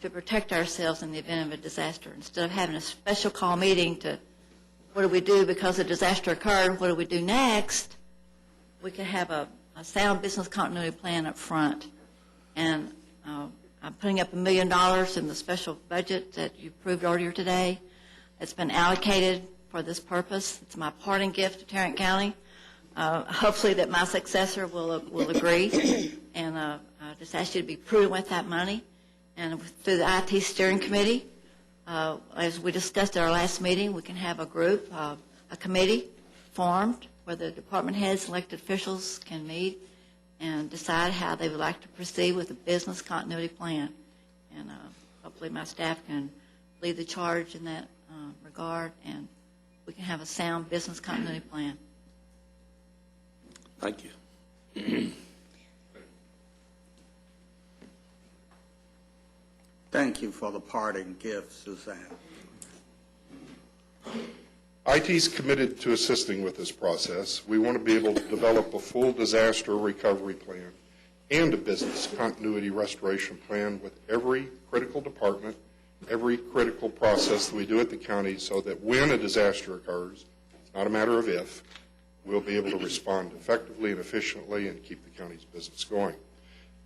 to protect ourselves in the event of a disaster. Instead of having a special call meeting to what do we do because a disaster occurred, what do we do next, we could have a sound business continuity plan up front. And I'm putting up $1 million in the special budget that you approved earlier today. It's been allocated for this purpose. It's my parting gift to Tarrant County. Hopefully that my successor will agree. And I just ask you to be prudent with that money. And through the IT steering committee, as we discussed at our last meeting, we can have a group, a committee formed where the department heads, elected officials can meet and decide how they would like to proceed with the business continuity plan. And hopefully my staff can lead the charge in that regard, and we can have a sound business continuity plan. Thank you. Thank you for the parting gift, Suzanne. IT is committed to assisting with this process. We want to be able to develop a full disaster recovery plan and a business continuity restoration plan with every critical department, every critical process that we do at the county, so that when a disaster occurs, it's not a matter of if, we'll be able to respond effectively and efficiently and keep the county's business going.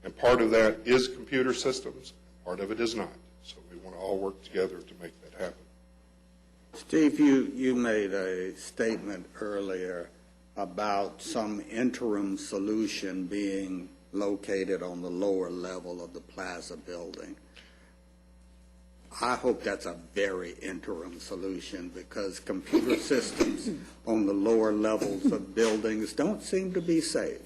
And part of that is computer systems, part of it is not. So we want to all work together to make that happen. Steve, you made a statement earlier about some interim solution being located on the lower level of the plaza building. I hope that's a very interim solution, because computer systems on the lower levels of buildings don't seem to be safe.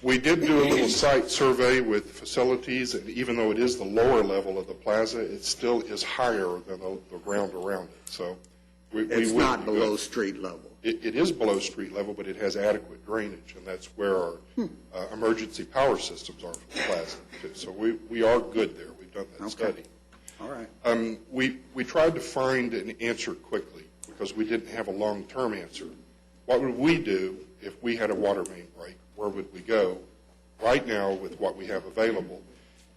We did do a little site survey with facilities, and even though it is the lower level of the plaza, it still is higher than the ground around it. So it's not below street level. It is below street level, but it has adequate drainage, and that's where our emergency power systems are for the plaza. So we are good there. We've done that study. All right. We tried to find an answer quickly because we didn't have a long-term answer. What would we do if we had a water main break? Where would we go? Right now, with what we have available,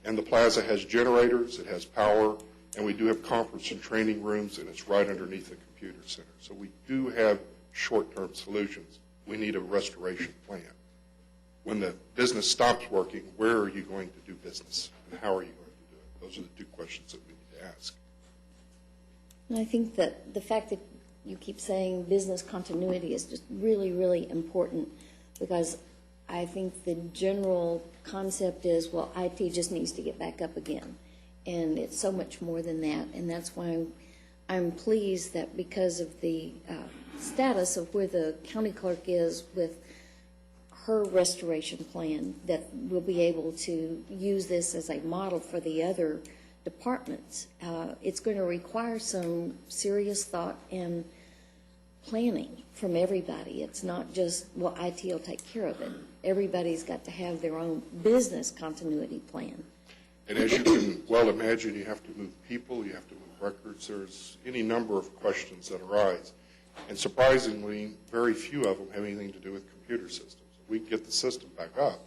and the plaza has generators, it has power, and we do have conference and training rooms, and it's right underneath the computer center. So we do have short-term solutions. We need a restoration plan. When the business stops working, where are you going to do business, and how are you going to do it? Those are the two questions that we need to ask. And I think that the fact that you keep saying business continuity is just really, really important, because I think the general concept is, well, IT just needs to get back up again. And it's so much more than that. And that's why I'm pleased that because of the status of where the county clerk is with her restoration plan, that we'll be able to use this as a model for the other departments. It's going to require some serious thought and planning from everybody. It's not just, well, IT will take care of it. Everybody's got to have their own business continuity plan. And as you can well imagine, you have to move people, you have to move records. There's any number of questions that arise. And surprisingly, very few of them have anything to do with computer systems. We can get the system back up,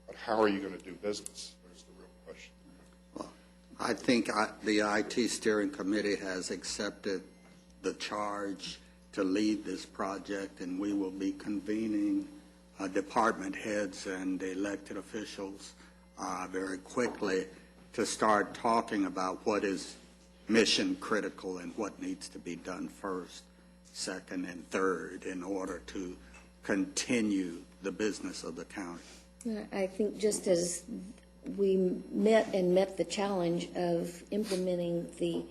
but how are you going to do business? There's the real question. Well, I think the IT steering committee has accepted the charge to lead this project, and we will be convening department heads and elected officials very quickly to start talking about what is mission critical and what needs to be done first, second, and third in order to continue the business of the county. I think just as we met the challenge of implementing the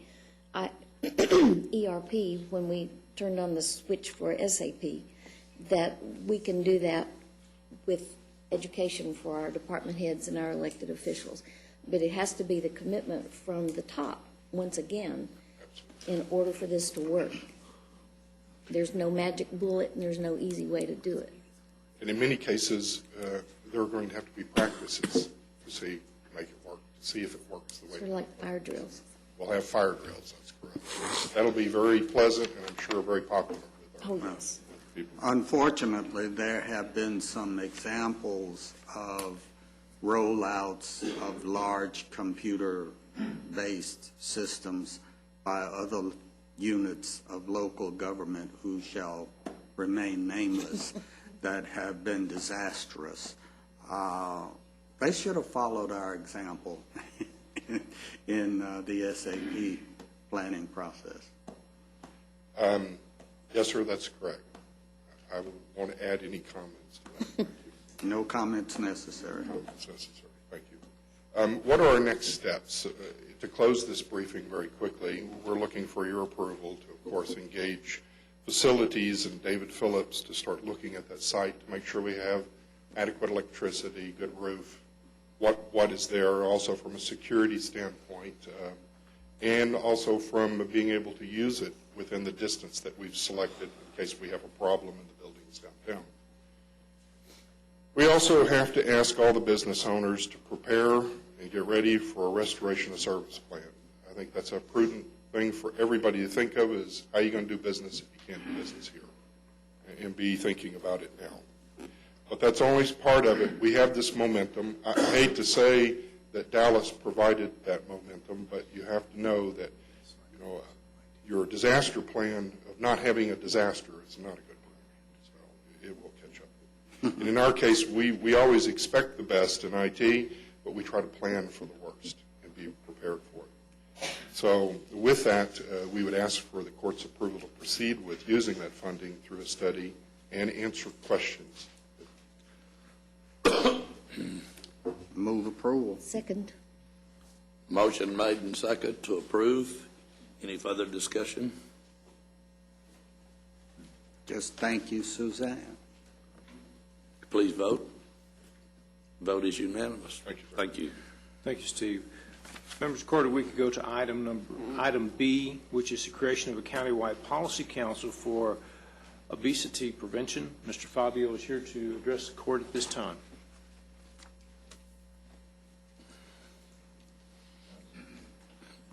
ERP when we turned on the switch for SAP, that we can do that with education for our department heads and our elected officials. But it has to be the commitment from the top, once again, in order for this to work. There's no magic bullet and there's no easy way to do it. And in many cases, there are going to have to be practices to see, make it work, to see if it works the way Sort of like fire drills. We'll have fire drills, that's correct. That'll be very pleasant and I'm sure very popular with our yes. people. Unfortunately, there have been some examples of rollouts of large computer-based systems by other units of local government who shall remain nameless. that have been disastrous. They should have followed our example in the SAP planning process. Yes, sir, that's correct. I would want to add any comments to that. No comments necessary. No comments necessary. Thank you. What are our next steps? To close this briefing very quickly, we're looking for your approval to, of course, engage facilities and David Phillips to start looking at that site to make sure we have adequate electricity, good roof, what is there, also from a security standpoint, and also from being able to use it within the distance that we've selected in case we have a problem in the buildings downtown. We also have to ask all the business owners to prepare and get ready for a restoration of service plan. I think that's a prudent thing for everybody to think of is how are you going to do business if you can't do business here, and be thinking about it now. But that's only part of it. We have this momentum. I hate to say that Dallas provided that momentum, but you have to know that your disaster plan of not having a disaster is not a good plan. So it will catch up. And in our case, we always expect the best in IT, but we try to plan for the worst and be prepared for it. So with that, we would ask for the court's approval to proceed with using that funding through a study and answer questions. Move approval. Second. Motion made and second to approve. Any further discussion? Just thank you, Suzanne. Please vote. Vote is unanimous. Thank you. Thank you. Thank you, Steve. Members of the court, we could go to item B, which is the creation of a countywide policy council for obesity prevention. Mr. Fabio is here to address the court at this time.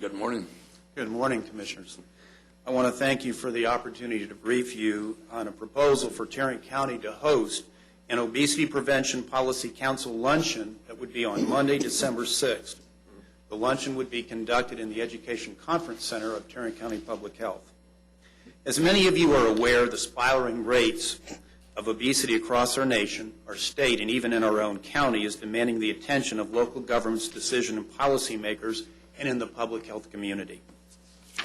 Good morning. Good morning, Commissioners. I want to thank you for the opportunity to brief you on a proposal for Tarrant County to host an Obesity Prevention Policy Council luncheon that would be on Monday, December 6th. The luncheon would be conducted in the Education Conference Center of Tarrant County Public Health. As many of you are aware, the spiraling rates of obesity across our nation, our state, and even in our own county is demanding the attention of local governments, decision and policymakers, and in the public health community.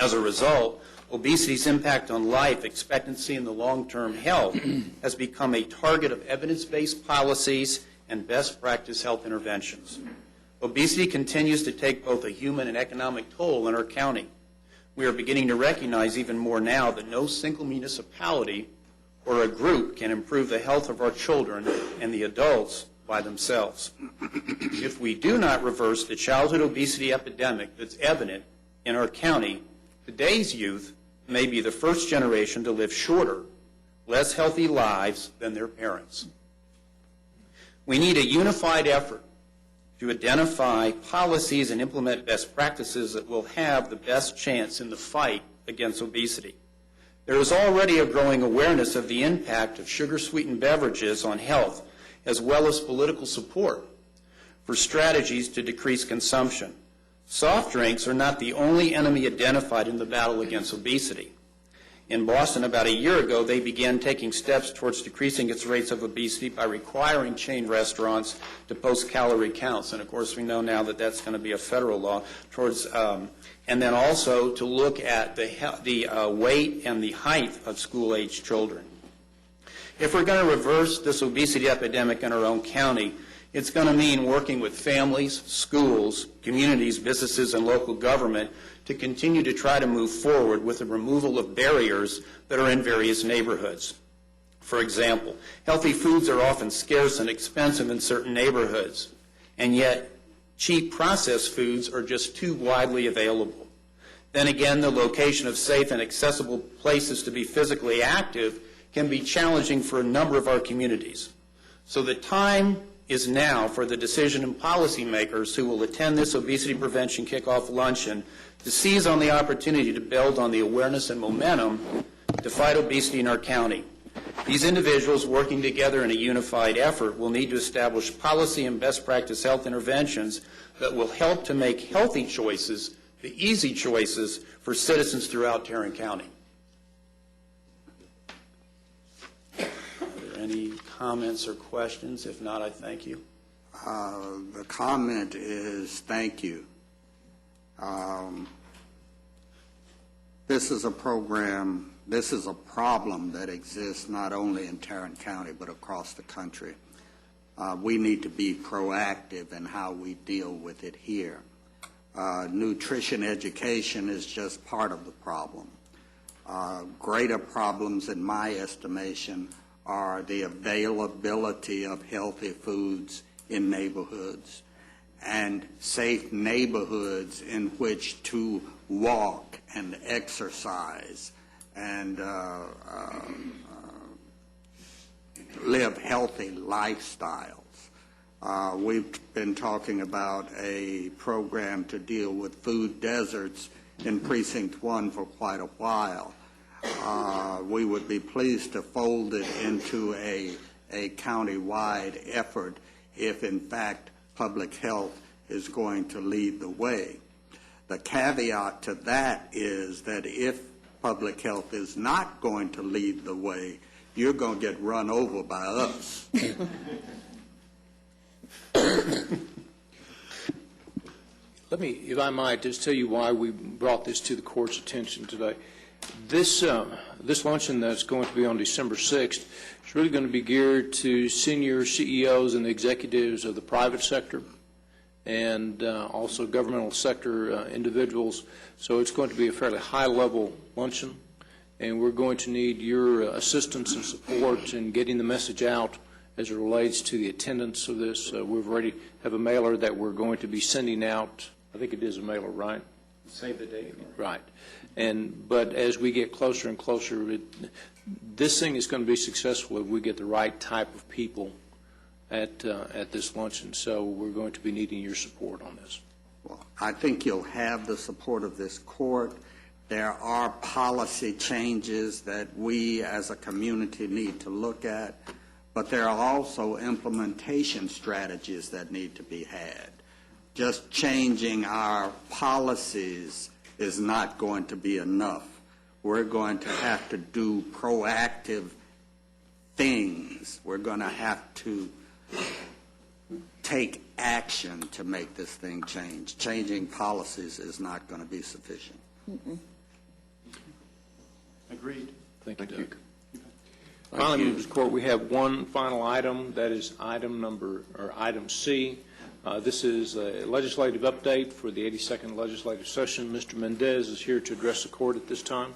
As a result, obesity's impact on life expectancy and the long-term health has become a target of evidence-based policies and best practice health interventions. Obesity continues to take both a human and economic toll in our county. We are beginning to recognize even more now that no single municipality or a group can improve the health of our children and the adults by themselves. If we do not reverse the childhood obesity epidemic that's evident in our county, today's youth may be the first generation to live shorter, less healthy lives than their parents. We need a unified effort to identify policies and implement best practices that will have the best chance in the fight against obesity. There is already a growing awareness of the impact of sugar-sweetened beverages on health, as well as political support for strategies to decrease consumption. Soft drinks are not the only enemy identified in the battle against obesity. In Boston, about a year ago, they began taking steps towards decreasing its rates of obesity by requiring chain restaurants to post calorie counts. And of course, we know now that that's going to be a federal law towards, and then also to look at the weight and the height of school-age children. If we're going to reverse this obesity epidemic in our own county, it's going to mean working with families, schools, communities, businesses, and local government to continue to try to move forward with the removal of barriers that are in various neighborhoods. For example, healthy foods are often scarce and expensive in certain neighborhoods, and yet cheap processed foods are just too widely available. Then again, the location of safe and accessible places to be physically active can be challenging for a number of our communities. So the time is now for the decision and policymakers who will attend this obesity prevention kickoff luncheon to seize on the opportunity to build on the awareness and momentum to fight obesity in our county. These individuals working together in a unified effort will need to establish policy and best practice health interventions that will help to make healthy choices the easy choices for citizens throughout Tarrant County. Are there any comments or questions? If not, I thank you. The comment is thank you. This is a program, this is a problem that exists not only in Tarrant County but across the country. We need to be proactive in how we deal with it here. Nutrition education is just part of the problem. Greater problems, in my estimation, are the availability of healthy foods in neighborhoods and safe neighborhoods in which to walk and exercise and live healthy lifestyles. We've been talking about a program to deal with food deserts in Precinct 1 for quite a while. We would be pleased to fold it into a county-wide effort if, in fact, public health is going to lead the way. The caveat to that is that if public health is not going to lead the way, you're going to get run over by us. Let me, if I might, just tell you why we brought this to the court's attention today. This luncheon that's going to be on December 6th is really going to be geared to senior CEOs and executives of the private sector and also governmental sector individuals. So it's going to be a fairly high-level luncheon, and we're going to need your assistance and support in getting the message out as it relates to the attendance of this. We've already have a mailer that we're going to be sending out. I think it is a mailer, right? Save the date. Right. But as we get closer and closer, this thing is going to be successful if we get the right type of people at this luncheon. So we're going to be needing your support on this. Well, I think you'll have the support of this court. There are policy changes that we as a community need to look at, but there are also implementation strategies that need to be had. Just changing our policies is not going to be enough. We're going to have to do proactive things. We're going to have to take action to make this thing change. Changing policies is not going to be sufficient. Agreed. Thank you, Doug. Finally, members of the court, we have one final item. That is item C. This is a legislative update for the 82nd legislative session. Mr. Mendez is here to address the court at this time.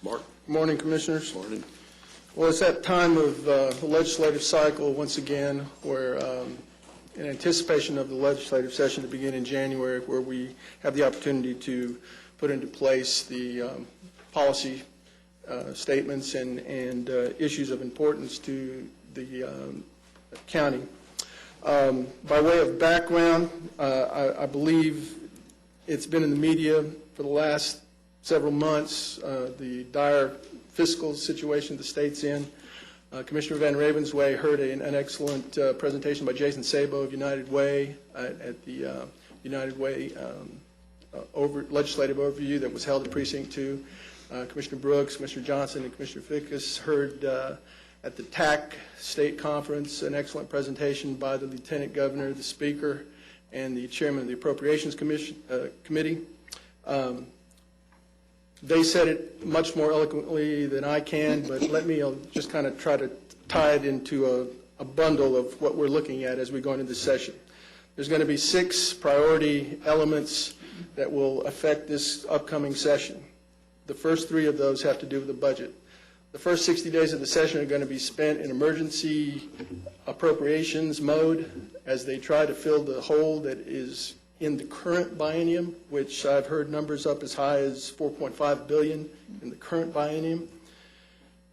Mark. Good morning, Commissioners. Morning. Well, it's that time of the legislative cycle once again where in anticipation of the legislative session to begin in January, where we have the opportunity to put into place the policy statements and issues of importance to the county. By way of background, I believe it's been in the media for the last several months, the dire fiscal situation the state's in. Commissioner Van Ravensway heard an excellent presentation by Jason Sabo of United Way at the United Way legislative overview that was held at Precinct 2. Commissioner Brooks, Commissioner Johnson, and Commissioner Fickus heard at the TAC State Conference an excellent presentation by the Lieutenant Governor, the Speaker, and the Chairman of the Appropriations Committee. They said it much more eloquently than I can, but let me just kind of try to tie it into a bundle of what we're looking at as we go into this session. There's going to be 6 priority elements that will affect this upcoming session. The first 3 of those have to do with the budget. The first 60 days of the session are going to be spent in emergency appropriations mode as they try to fill the hole that is in the current biennium, which I've heard numbers up as high as $4.5 billion in the current biennium.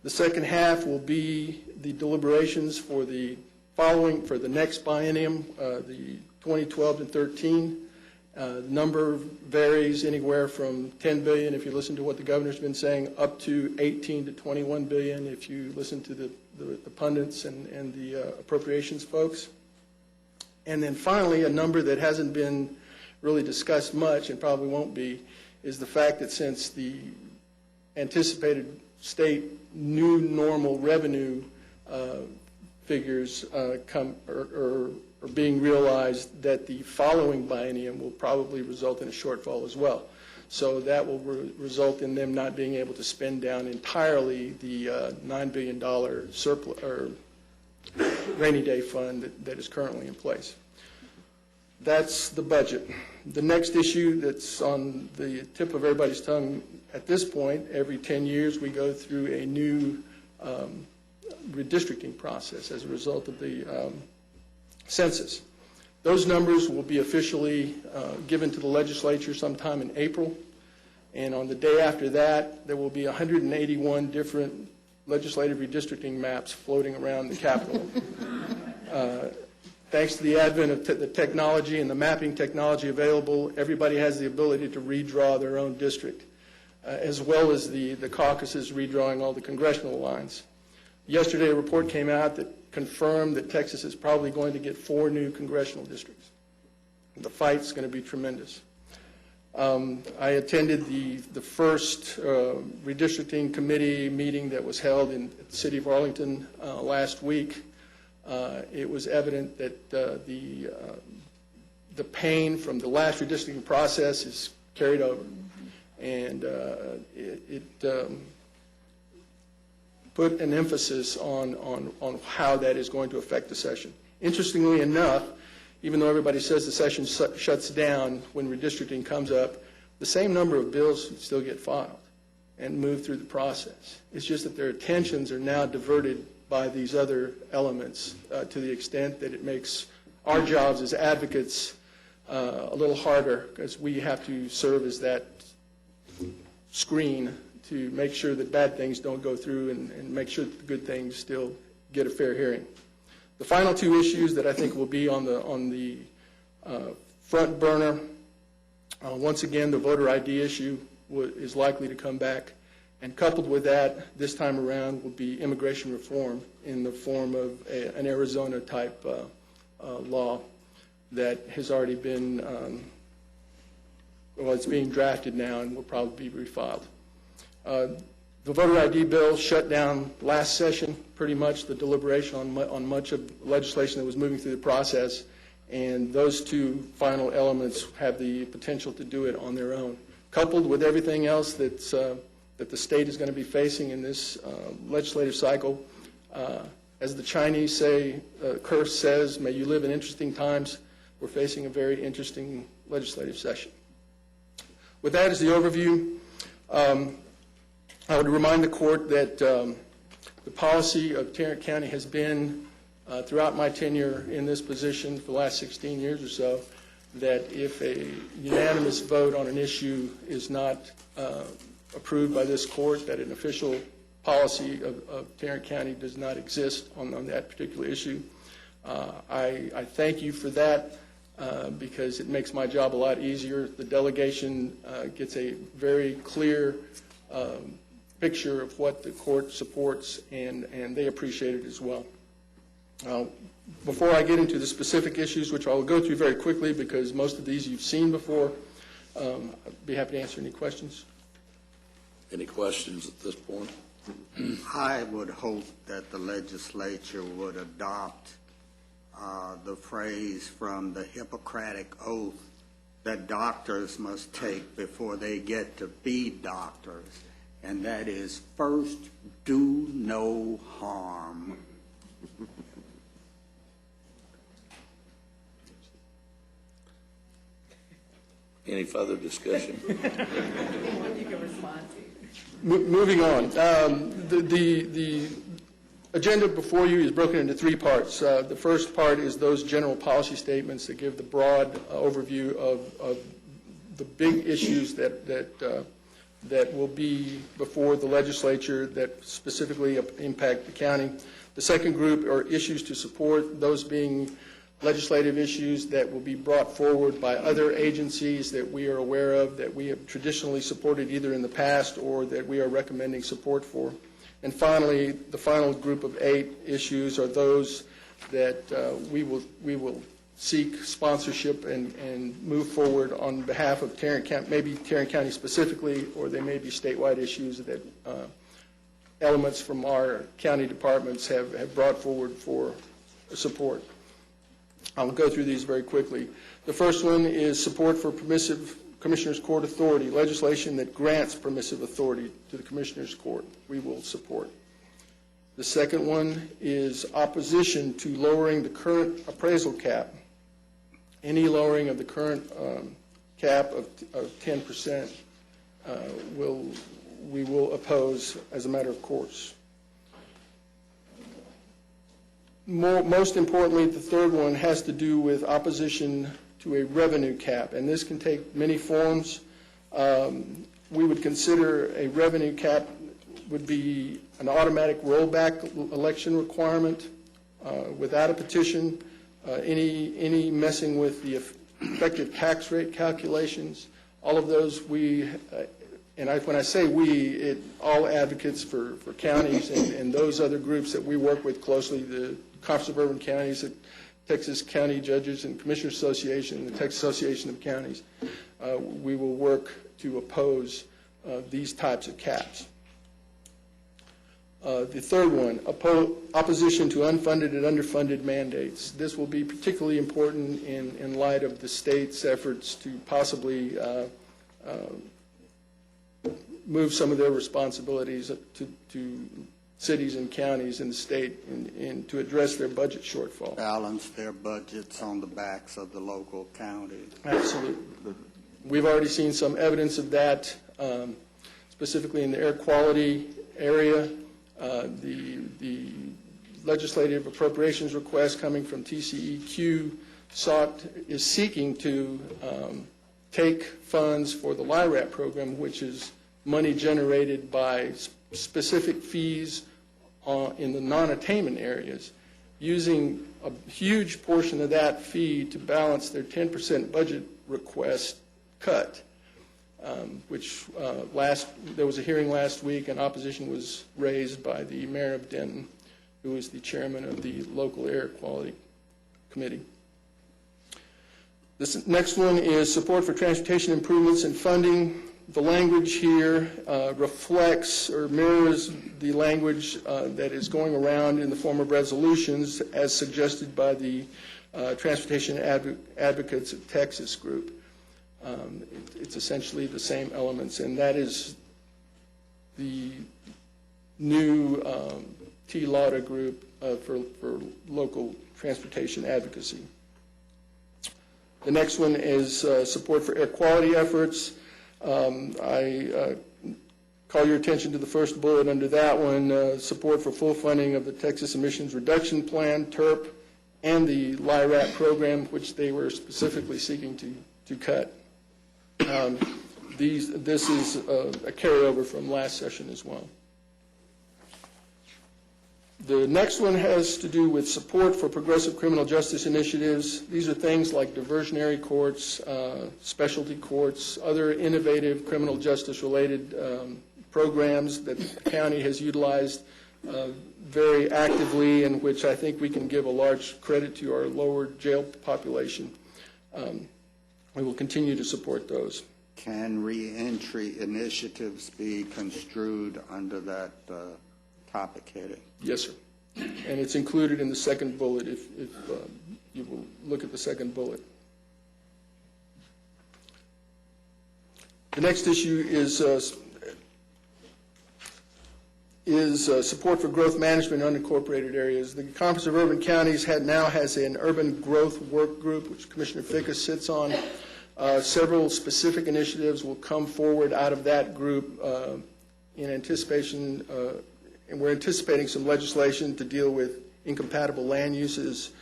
The second half will be the deliberations for the next biennium, the 2012 to 13. The number varies anywhere from $10 billion, if you listen to what the governor's been saying, up to $18 to $21 billion if you listen to the pundits and the appropriations folks. And then finally, a number that hasn't been really discussed much and probably won't be is the fact that since the anticipated state new normal revenue figures are being realized, that the following biennium will probably result in a shortfall as well. So that will result in them not being able to spend down entirely the $9 billion surplus or rainy day fund that is currently in place. That's the budget. The next issue that's on the tip of everybody's tongue at this point, every 10 years we go through a new redistricting process as a result of the census. Those numbers will be officially given to the legislature sometime in April, and on the day after that, there will be 181 different legislative redistricting maps floating around the Capitol. Thanks to the advent of the technology and the mapping technology available, everybody has the ability to redraw their own district, as well as the caucuses redrawing all the congressional lines. Yesterday, a report came out that confirmed that Texas is probably going to get 4 new congressional districts. The fight's going to be tremendous. I attended the first redistricting committee meeting that was held in the city of Arlington last week. It was evident that the pain from the last redistricting process is carried over, and it put an emphasis on how that is going to affect the session. Interestingly enough, even though everybody says the session shuts down when redistricting comes up, the same number of bills still get filed and move through the process. It's just that their attentions are now diverted by these other elements to the extent that it makes our jobs as advocates a little harder, because we have to serve as that screen to make sure that bad things don't go through and make sure that the good things still get a fair hearing. The final 2 issues that I think will be on the front burner, once again, the voter ID issue is likely to come back. And coupled with that, this time around, will be immigration reform in the form of an Arizona-type law that has already been, well, it's being drafted now and will probably be refiled. The voter ID bill shut down last session, pretty much, the deliberation on much of legislation that was moving through the process, and those 2 final elements have the potential to do it on their own. Coupled with everything else that the state is going to be facing in this legislative cycle, as the Chinese say, curse says, may you live in interesting times, we're facing a very interesting legislative session. With that as the overview, I would remind the court that the policy of Tarrant County has been, throughout my tenure in this position for the last 16 years or so, that if a unanimous vote on an issue is not approved by this court, that an official policy of Tarrant County does not exist on that particular issue. I thank you for that because it makes my job a lot easier. The delegation gets a very clear picture of what the court supports, and they appreciate it as well. Before I get into the specific issues, which I'll go through very quickly because most of these you've seen before, I'd be happy to answer any questions. Any questions at this point? I would hope that the legislature would adopt the phrase from the Hippocratic Oath that doctors must take before they get to be doctors, and that is, first, do no harm. Any further discussion? Moving on. The agenda before you is broken into 3 parts. The first part is those general policy statements that give the broad overview of the big issues that will be before the legislature that specifically impact the county. The second group are issues to support, those being legislative issues that will be brought forward by other agencies that we are aware of, that we have traditionally supported either in the past or that we are recommending support for. And finally, the final group of 8 issues are those that we will seek sponsorship and move forward on behalf of Tarrant County, maybe Tarrant County specifically, or they may be statewide issues that elements from our county departments have brought forward for support. I'll go through these very quickly. The first one is support for permissive Commissioners Court authority, legislation that grants permissive authority to the Commissioners Court. We will support. The second one is opposition to lowering the current appraisal cap. Any lowering of the current cap of 10% we will oppose as a matter of course. Most importantly, the third one has to do with opposition to a revenue cap, and this can take many forms. We would consider a revenue cap would be an automatic rollback election requirement without a petition, any messing with the effective tax rate calculations. All of those when I say we, all advocates for counties and those other groups that we work with closely, the Conference of Urban Counties, the Texas County Judges and Commissioners Association, and the Texas Association of Counties, we will work to oppose these types of caps. The third one, opposition to unfunded and underfunded mandates. This will be particularly important in light of the state's efforts to possibly move some of their responsibilities to cities and counties in the state and to address their budget shortfall. Balance their budgets on the backs of the local counties. Absolutely. We've already seen some evidence of that, specifically in the air quality area. The legislative appropriations request coming from TCEQ is seeking to take funds for the LIRAP program, which is money generated by specific fees in the non-attainment areas, using a huge portion of that fee to balance their 10% budget request cut, which there was a hearing last week and opposition was raised by the mayor of Denton, who is the chairman of the local air quality committee. This next one is support for transportation improvements and funding. The language here reflects or mirrors the language that is going around in the form of resolutions as suggested by the Transportation Advocates of Texas group. It's essentially the same elements, and that is the new TLATA group for local transportation advocacy. The next one is support for air quality efforts. I call your attention to the first bullet under that one, support for full funding of the Texas Emissions Reduction Plan, TERP, and the LIRAP program, which they were specifically seeking to cut. This is a carryover from last session as well. The next one has to do with support for progressive criminal justice initiatives. These are things like diversionary courts, specialty courts, other innovative criminal justice-related programs that the county has utilized very actively, and which I think we can give a large credit to our lower jail population. We will continue to support those. Can reentry initiatives be construed under that topic heading? Yes, sir. And it's included in the second bullet if you will look at the second bullet. The next issue is support for growth management in unincorporated areas. The Conference of Urban Counties now has an urban growth work group, which Commissioner Fickus sits on. Several specific initiatives will come forward out of that group in anticipation, and we're anticipating some legislation to deal with incompatible land uses,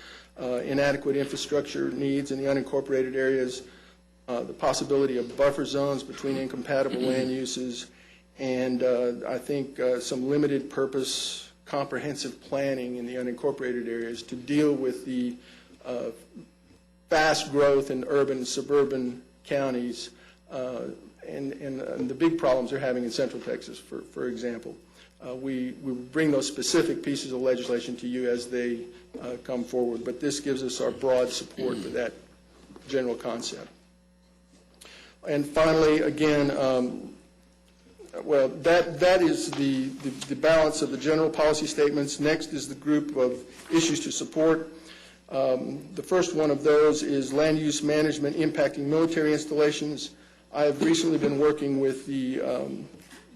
inadequate infrastructure needs in the unincorporated areas, the possibility of buffer zones between incompatible land uses, and I think some limited purpose comprehensive planning in the unincorporated areas to deal with the fast growth in urban and suburban counties and the big problems they're having in Central Texas, for example. We bring those specific pieces of legislation to you as they come forward, but this gives us our broad support for that general concept. And finally, again, well, that is the balance of the general policy statements. Next is the group of issues to support. The first one of those is land use management impacting military installations. I have recently been working with the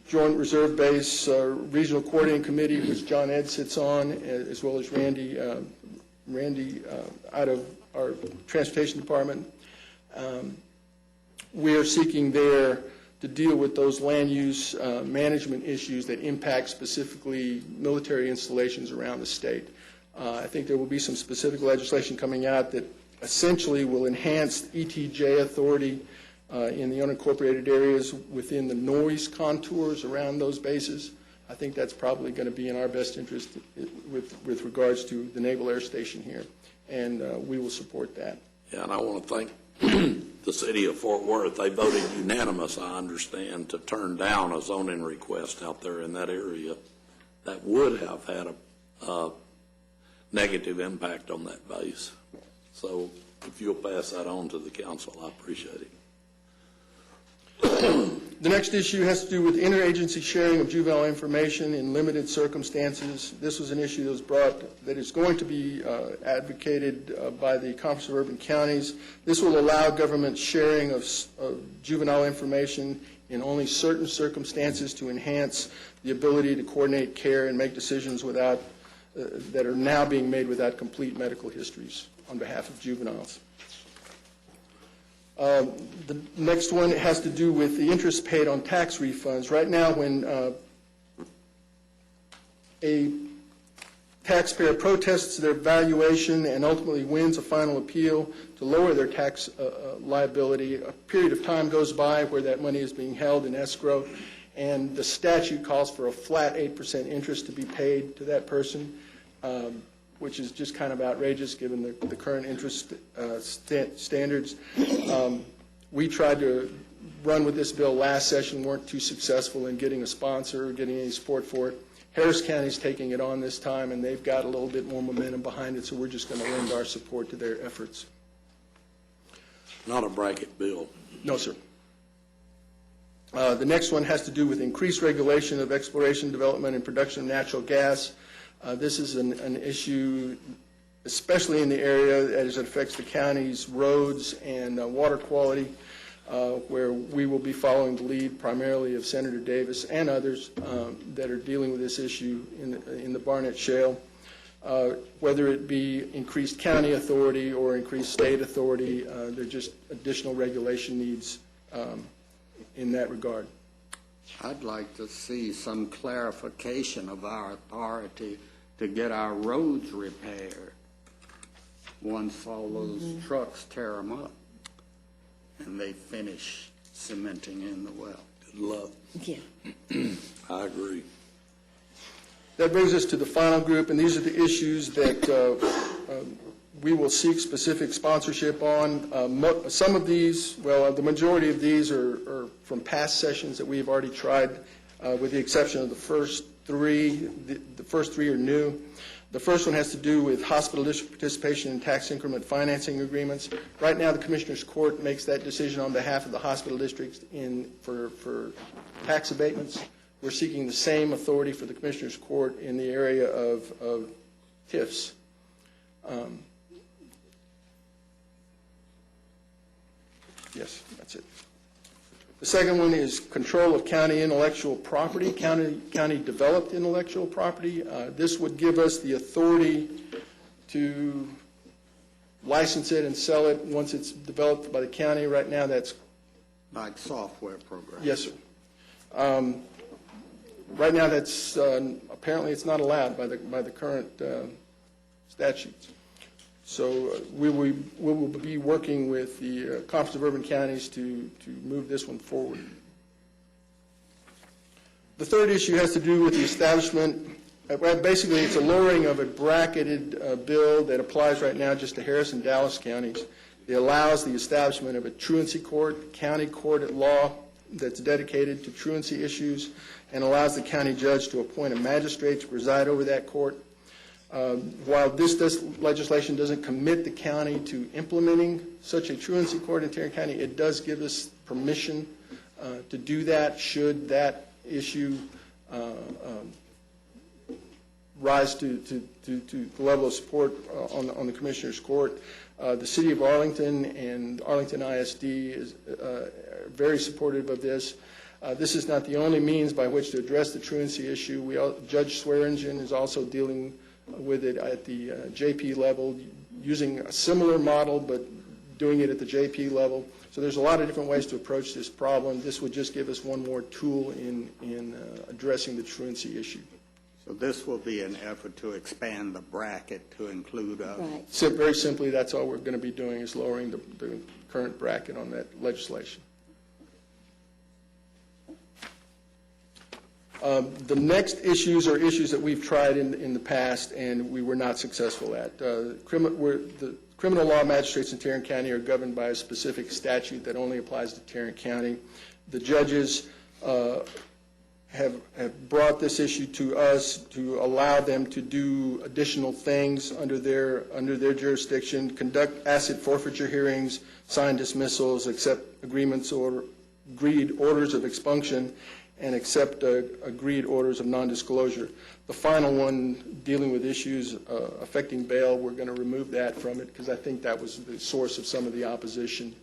Joint Reserve Base Regional Coordinating Committee, which John Ed sits on, as well as Randy out of our Transportation Department. We are seeking there to deal with those land use management issues that impact specifically military installations around the state. I think there will be some specific legislation coming out that essentially will enhance ETJ authority in the unincorporated areas within the noise contours around those bases. I think that's probably going to be in our best interest with regards to the Naval Air Station here, and we will support that. Yeah, and I want to thank the city of Fort Worth. They voted unanimous, I understand, to turn down a zoning request out there in that area that would have had a negative impact on that base. So if you'll pass that on to the council, I appreciate it. The next issue has to do with interagency sharing of juvenile information in limited circumstances. This was an issue that was brought that is going to be advocated by the Conference of Urban Counties. This will allow government sharing of juvenile information in only certain circumstances to enhance the ability to coordinate care and make decisions without that are now being made without complete medical histories on behalf of juveniles. The next one has to do with the interest paid on tax refunds. Right now, when a taxpayer protests their valuation and ultimately wins a final appeal to lower their tax liability, a period of time goes by where that money is being held in escrow, and the statute calls for a flat 8% interest to be paid to that person, which is just kind of outrageous given the current interest standards. We tried to run with this bill last session, weren't too successful in getting a sponsor or getting any support for it. Harris County's taking it on this time, and they've got a little bit more momentum behind it, so we're just going to lend our support to their efforts. Not a bracket bill. No, sir. The next one has to do with increased regulation of exploration, development, and production of natural gas. This is an issue, especially in the area as it affects the county's roads and water quality, where we will be following the lead primarily of Senator Davis and others that are dealing with this issue in the Barnett Shale. Whether it be increased county authority or increased state authority, there are just additional regulation needs in that regard. I'd like to see some clarification of our authority to get our roads repaired once all those trucks tear them up and they finish cementing in the well. Good luck. Yeah. I agree. That brings us to the final group, and these are the issues that we will seek specific sponsorship on. Some of these, well, the majority of these are from past sessions that we've already tried, with the exception of the first three. The first three are new. The first one has to do with hospital district participation in tax increment financing agreements. Right now, the Commissioners Court makes that decision on behalf of the hospital districts for tax abatements. We're seeking the same authority for the Commissioners Court in the area of TIFs. Yes, that's it. The second one is control of county intellectual property, county developed intellectual property. This would give us the authority to license it and sell it once it's developed by the county. Right now, that's like software programs. Yes, sir. Right now, that's apparently it's not allowed by the current statutes. So we will be working with the Conference of Urban Counties to move this one forward. The third issue has to do with the establishment. Basically, it's a lowering of a bracketed bill that applies right now just to Harris and Dallas counties. It allows the establishment of a truancy court, county court at law that's dedicated to truancy issues, and allows the county judge to appoint a magistrate to preside over that court. While this legislation doesn't commit the county to implementing such a truancy court in Tarrant County, it does give us permission to do that should that issue rise to the level of support on the Commissioner's Court. The City of Arlington and Arlington ISD is very supportive of this. This is not the only means by which to address the truancy issue. Judge Swearingen is also dealing with it at the JP level, using a similar model, but doing it at the JP level. So there's a lot of different ways to approach this problem. This would just give us one more tool in addressing the truancy issue. So this will be an effort to expand the bracket to include us. Right. So very simply, that's all we're going to be doing, is lowering the current bracket on that legislation. The next issues are issues that we've tried in the past and we were not successful at. The criminal law magistrates in Tarrant County are governed by a specific statute that only applies to Tarrant County. The judges have brought this issue to us to allow them to do additional things under their jurisdiction, conduct asset forfeiture hearings, sign dismissals, accept agreements or agreed orders of expunction, and accept agreed orders of nondisclosure. The final one, dealing with issues affecting bail, we're going to remove that from it because I think that was the source of some of the opposition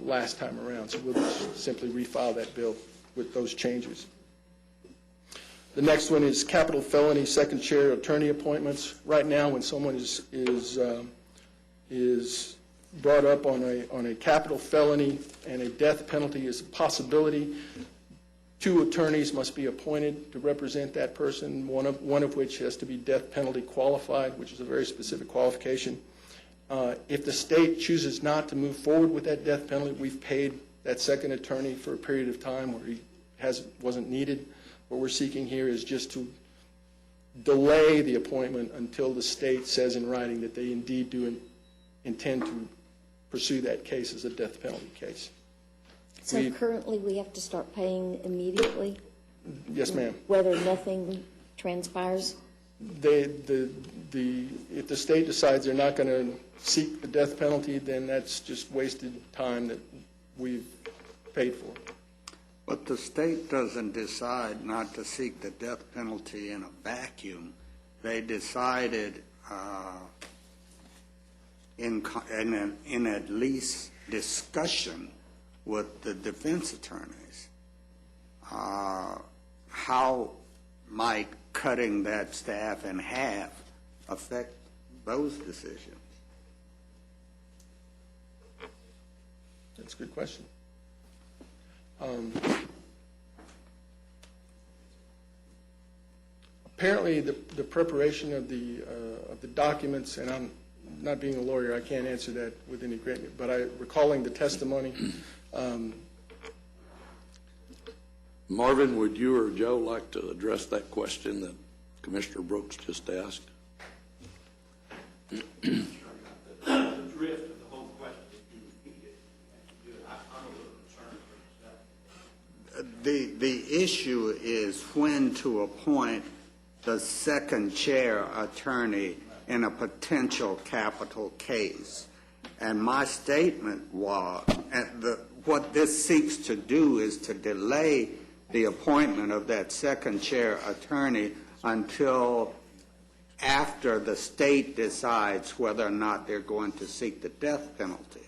last time around. So we'll just simply refile that bill with those changes. The next one is capital felony second chair attorney appointments. Right now, when someone is brought up on a capital felony and a death penalty is a possibility, 2 attorneys must be appointed to represent that person, one of which has to be death penalty qualified, which is a very specific qualification. If the state chooses not to move forward with that death penalty, we've paid that second attorney for a period of time where he wasn't needed. What we're seeking here is just to delay the appointment until the state says in writing that they indeed do intend to pursue that case as a death penalty case. So currently, we have to start paying immediately? Yes, ma'am. Whether nothing transpires? If the state decides they're not going to seek the death penalty, then that's just wasted time that we've paid for. But the state doesn't decide not to seek the death penalty in a vacuum. They decided in at least discussion with the defense attorneys. How might cutting that staff in half affect those decisions? That's a good question. Apparently, the preparation of the documents, and I'm not being a lawyer, I can't answer that with any great, but recalling the testimony. Marvin, would you or Joe like to address that question that Commissioner Brooks just asked? The drift of the whole question, if you repeat it, I'm a little concerned. The issue is when to appoint the second chair attorney in a potential capital case. And my statement was, what this seeks to do is to delay the appointment of that second chair attorney until after the state decides whether or not they're going to seek the death penalty.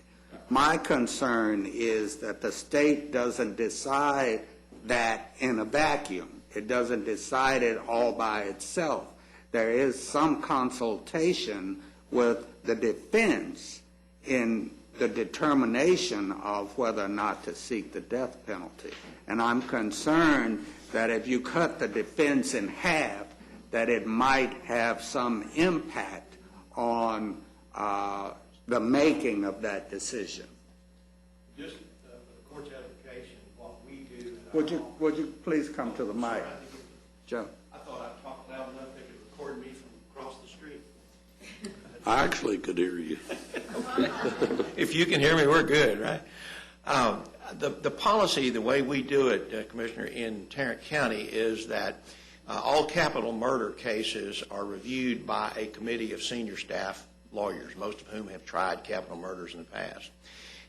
My concern is that the state doesn't decide that in a vacuum. It doesn't decide it all by itself. There is some consultation with the defense in the determination of whether or not to seek the death penalty. And I'm concerned that if you cut the defense in half, that it might have some impact on the making of that decision. Just for the court's edification, what we do. Would you please come to the mic, Joe? I thought I talked loud enough they could record me from across the street. I actually could hear you. If you can hear me, we're good, right? The policy, the way we do it, Commissioner, in Tarrant County is that all capital murder cases are reviewed by a committee of senior staff lawyers, most of whom have tried capital murders in the past.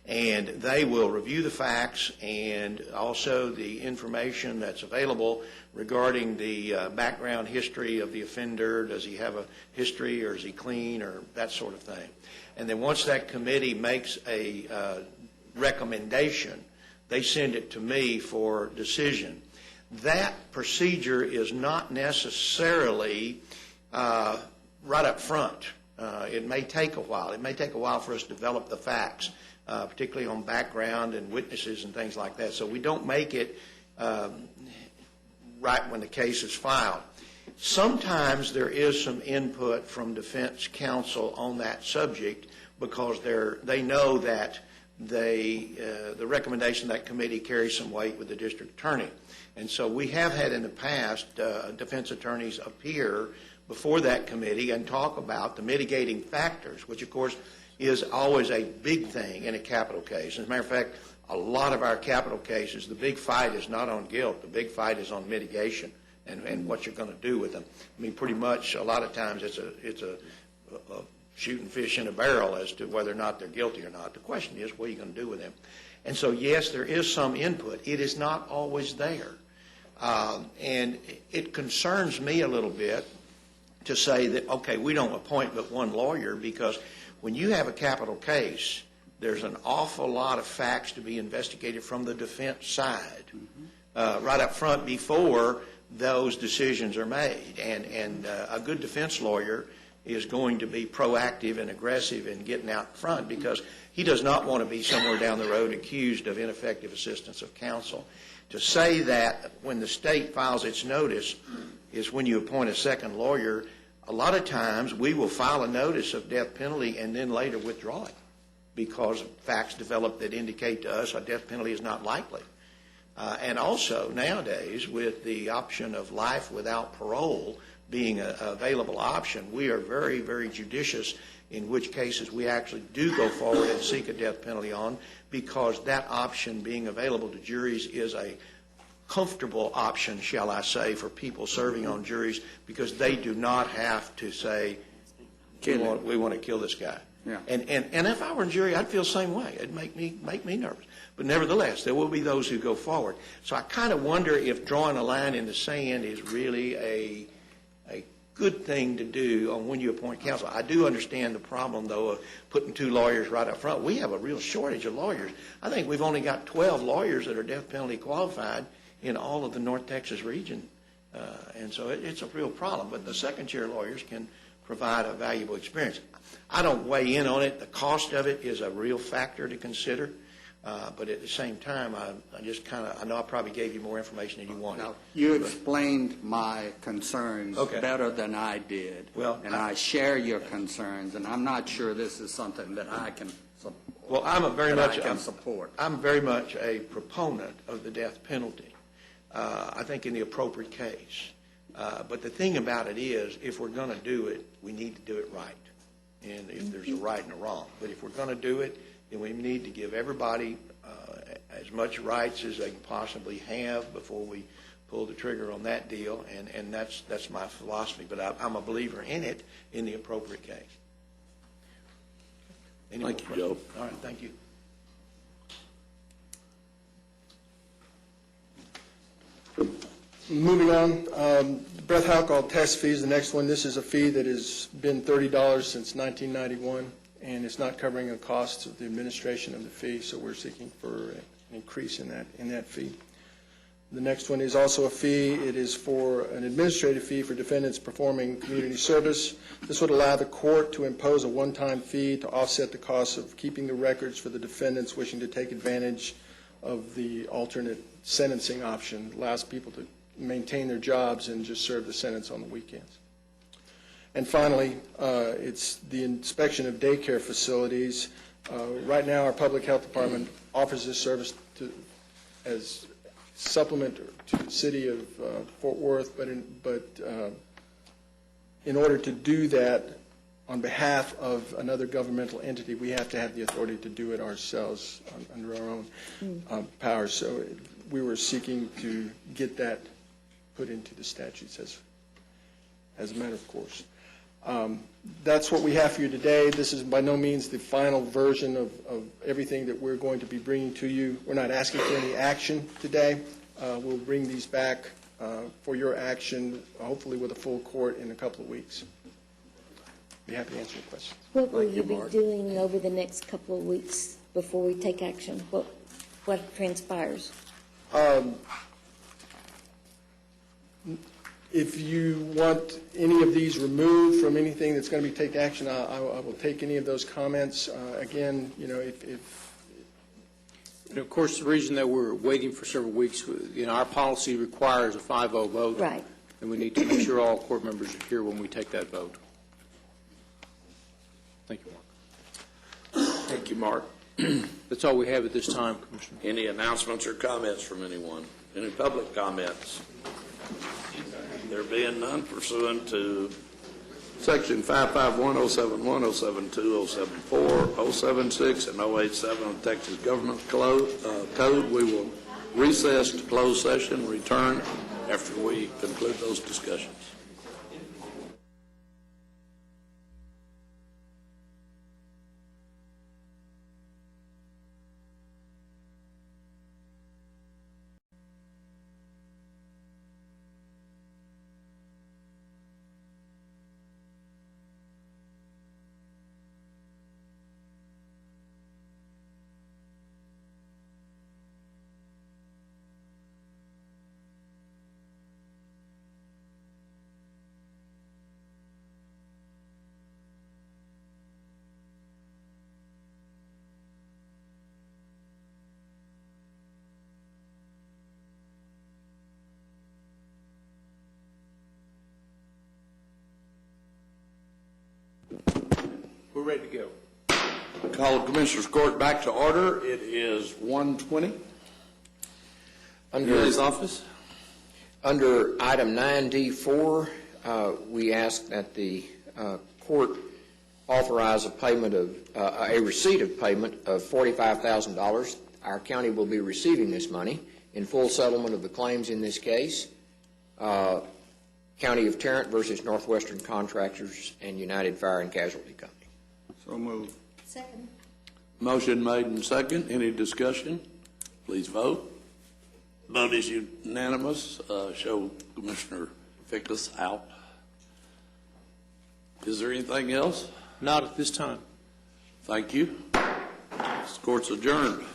And they will review the facts and also the information that's available regarding the background history of the offender. Does he have a history, or is he clean, or that sort of thing. And then once that committee makes a recommendation, they send it to me for decision. That procedure is not necessarily right up front. It may take a while. It may take a while for us to develop the facts, particularly on background and witnesses and things like that. So we don't make it right when the case is filed. Sometimes there is some input from defense counsel on that subject because they know that the recommendation of that committee carries some weight with the district attorney. And so we have had in the past defense attorneys appear before that committee and talk about the mitigating factors, which of course is always a big thing in a capital case. As a matter of fact, a lot of our capital cases, the big fight is not on guilt. The big fight is on mitigation and what you're going to do with them. I mean, pretty much a lot of times it's a shooting fish in a barrel as to whether or not they're guilty or not. The question is, what are you going to do with them? And so, yes, there is some input. It is not always there. And it concerns me a little bit to say that, okay, we don't appoint but one lawyer, because when you have a capital case, there's an awful lot of facts to be investigated from the defense side right up front before those decisions are made. And a good defense lawyer is going to be proactive and aggressive in getting out front, because he does not want to be somewhere down the road accused of ineffective assistance of counsel. To say that when the state files its notice is when you appoint a second lawyer, a lot of times we will file a notice of death penalty and then later withdraw it because facts develop that indicate to us a death penalty is not likely. And also nowadays, with the option of life without parole being an available option, we are very, very judicious in which cases we actually do go forward and seek a death penalty on, because that option being available to juries is a comfortable option, shall I say, for people serving on juries, because they do not have to say, we want to kill this guy. Yeah. And if I were in jury, I'd feel the same way. It'd make me nervous. But nevertheless, there will be those who go forward. So I kind of wonder if drawing a line in the sand is really a good thing to do on when you appoint counsel. I do understand the problem, though, of putting two lawyers right up front. We have a real shortage of lawyers. I think we've only got 12 lawyers that are death penalty qualified in all of the North Texas region. And so it's a real problem. But the second-chair lawyers can provide a valuable experience. I don't weigh in on it. The cost of it is a real factor to consider. But at the same time, I know I probably gave you more information than you wanted. Now, you explained my concerns better than I did. Well, and I share your concerns, and I'm not sure this is something that I can support. Well, I'm very much a proponent of the death penalty, I think in the appropriate case. But the thing about it is, if we're going to do it, we need to do it right. And if there's a right and a wrong. But if we're going to do it, then we need to give everybody as much rights as they can possibly have before we pull the trigger on that deal. And that's my philosophy. But I'm a believer in it in the appropriate case. Thank you, Joe. All right, thank you. Moving on, breath alcohol test fees, the next one. This is a fee that has been $30 since 1991, and it's not covering the costs of the administration of the fee, so we're seeking for an increase in that fee. The next one is also a fee. It is for an administrative fee for defendants performing community service. This would allow the court to impose a one-time fee to offset the costs of keeping the records for the defendants wishing to take advantage of the alternate sentencing option. It allows people to maintain their jobs and just serve the sentence on the weekends. And finally, it's the inspection of daycare facilities. Right now, our public health department offers this service as supplement to the city of Fort Worth, but in order to do that on behalf of another governmental entity, we have to have the authority to do it ourselves under our own powers. So we were seeking to get that put into the statutes as a matter of course. That's what we have for you today. This is by no means the final version of everything that we're going to be bringing to you. We're not asking for any action today. We'll bring these back for your action, hopefully with a full court in a couple of weeks. Be happy to answer your questions. What will you be doing over the next couple of weeks before we take action? What transpires? If you want any of these removed from anything that's going to be take action, I will take any of those comments. Again, if And of course, the reason that we're waiting for several weeks, our policy requires a 5-0 vote. Right. And we need to make sure all court members are here when we take that vote. Thank you, Mark. Thank you, Mark. That's all we have at this time, Commissioner. Any announcements or comments from anyone? Any public comments? There being none, pursuant to Section 551, 071, 072, 074, 076, and 087 of the Texas Government Code, we will recess to closed session, return after we conclude those discussions. We're ready to go. Call the Commissioners Court back to order. It is 1:20. Under his office. Under item 9D4, we ask that the court authorize a payment of a receipt of payment of $45,000. Our county will be receiving this money in full settlement of the claims in this case. County of Tarrant versus Northwestern Contractors and United Fire and Casualty Company. So moved. Second. Motion made and second. Any discussion? Please vote. Vote is unanimous. Show Commissioner Fickus out. Is there anything else? Not at this time. Thank you. This court's adjourned.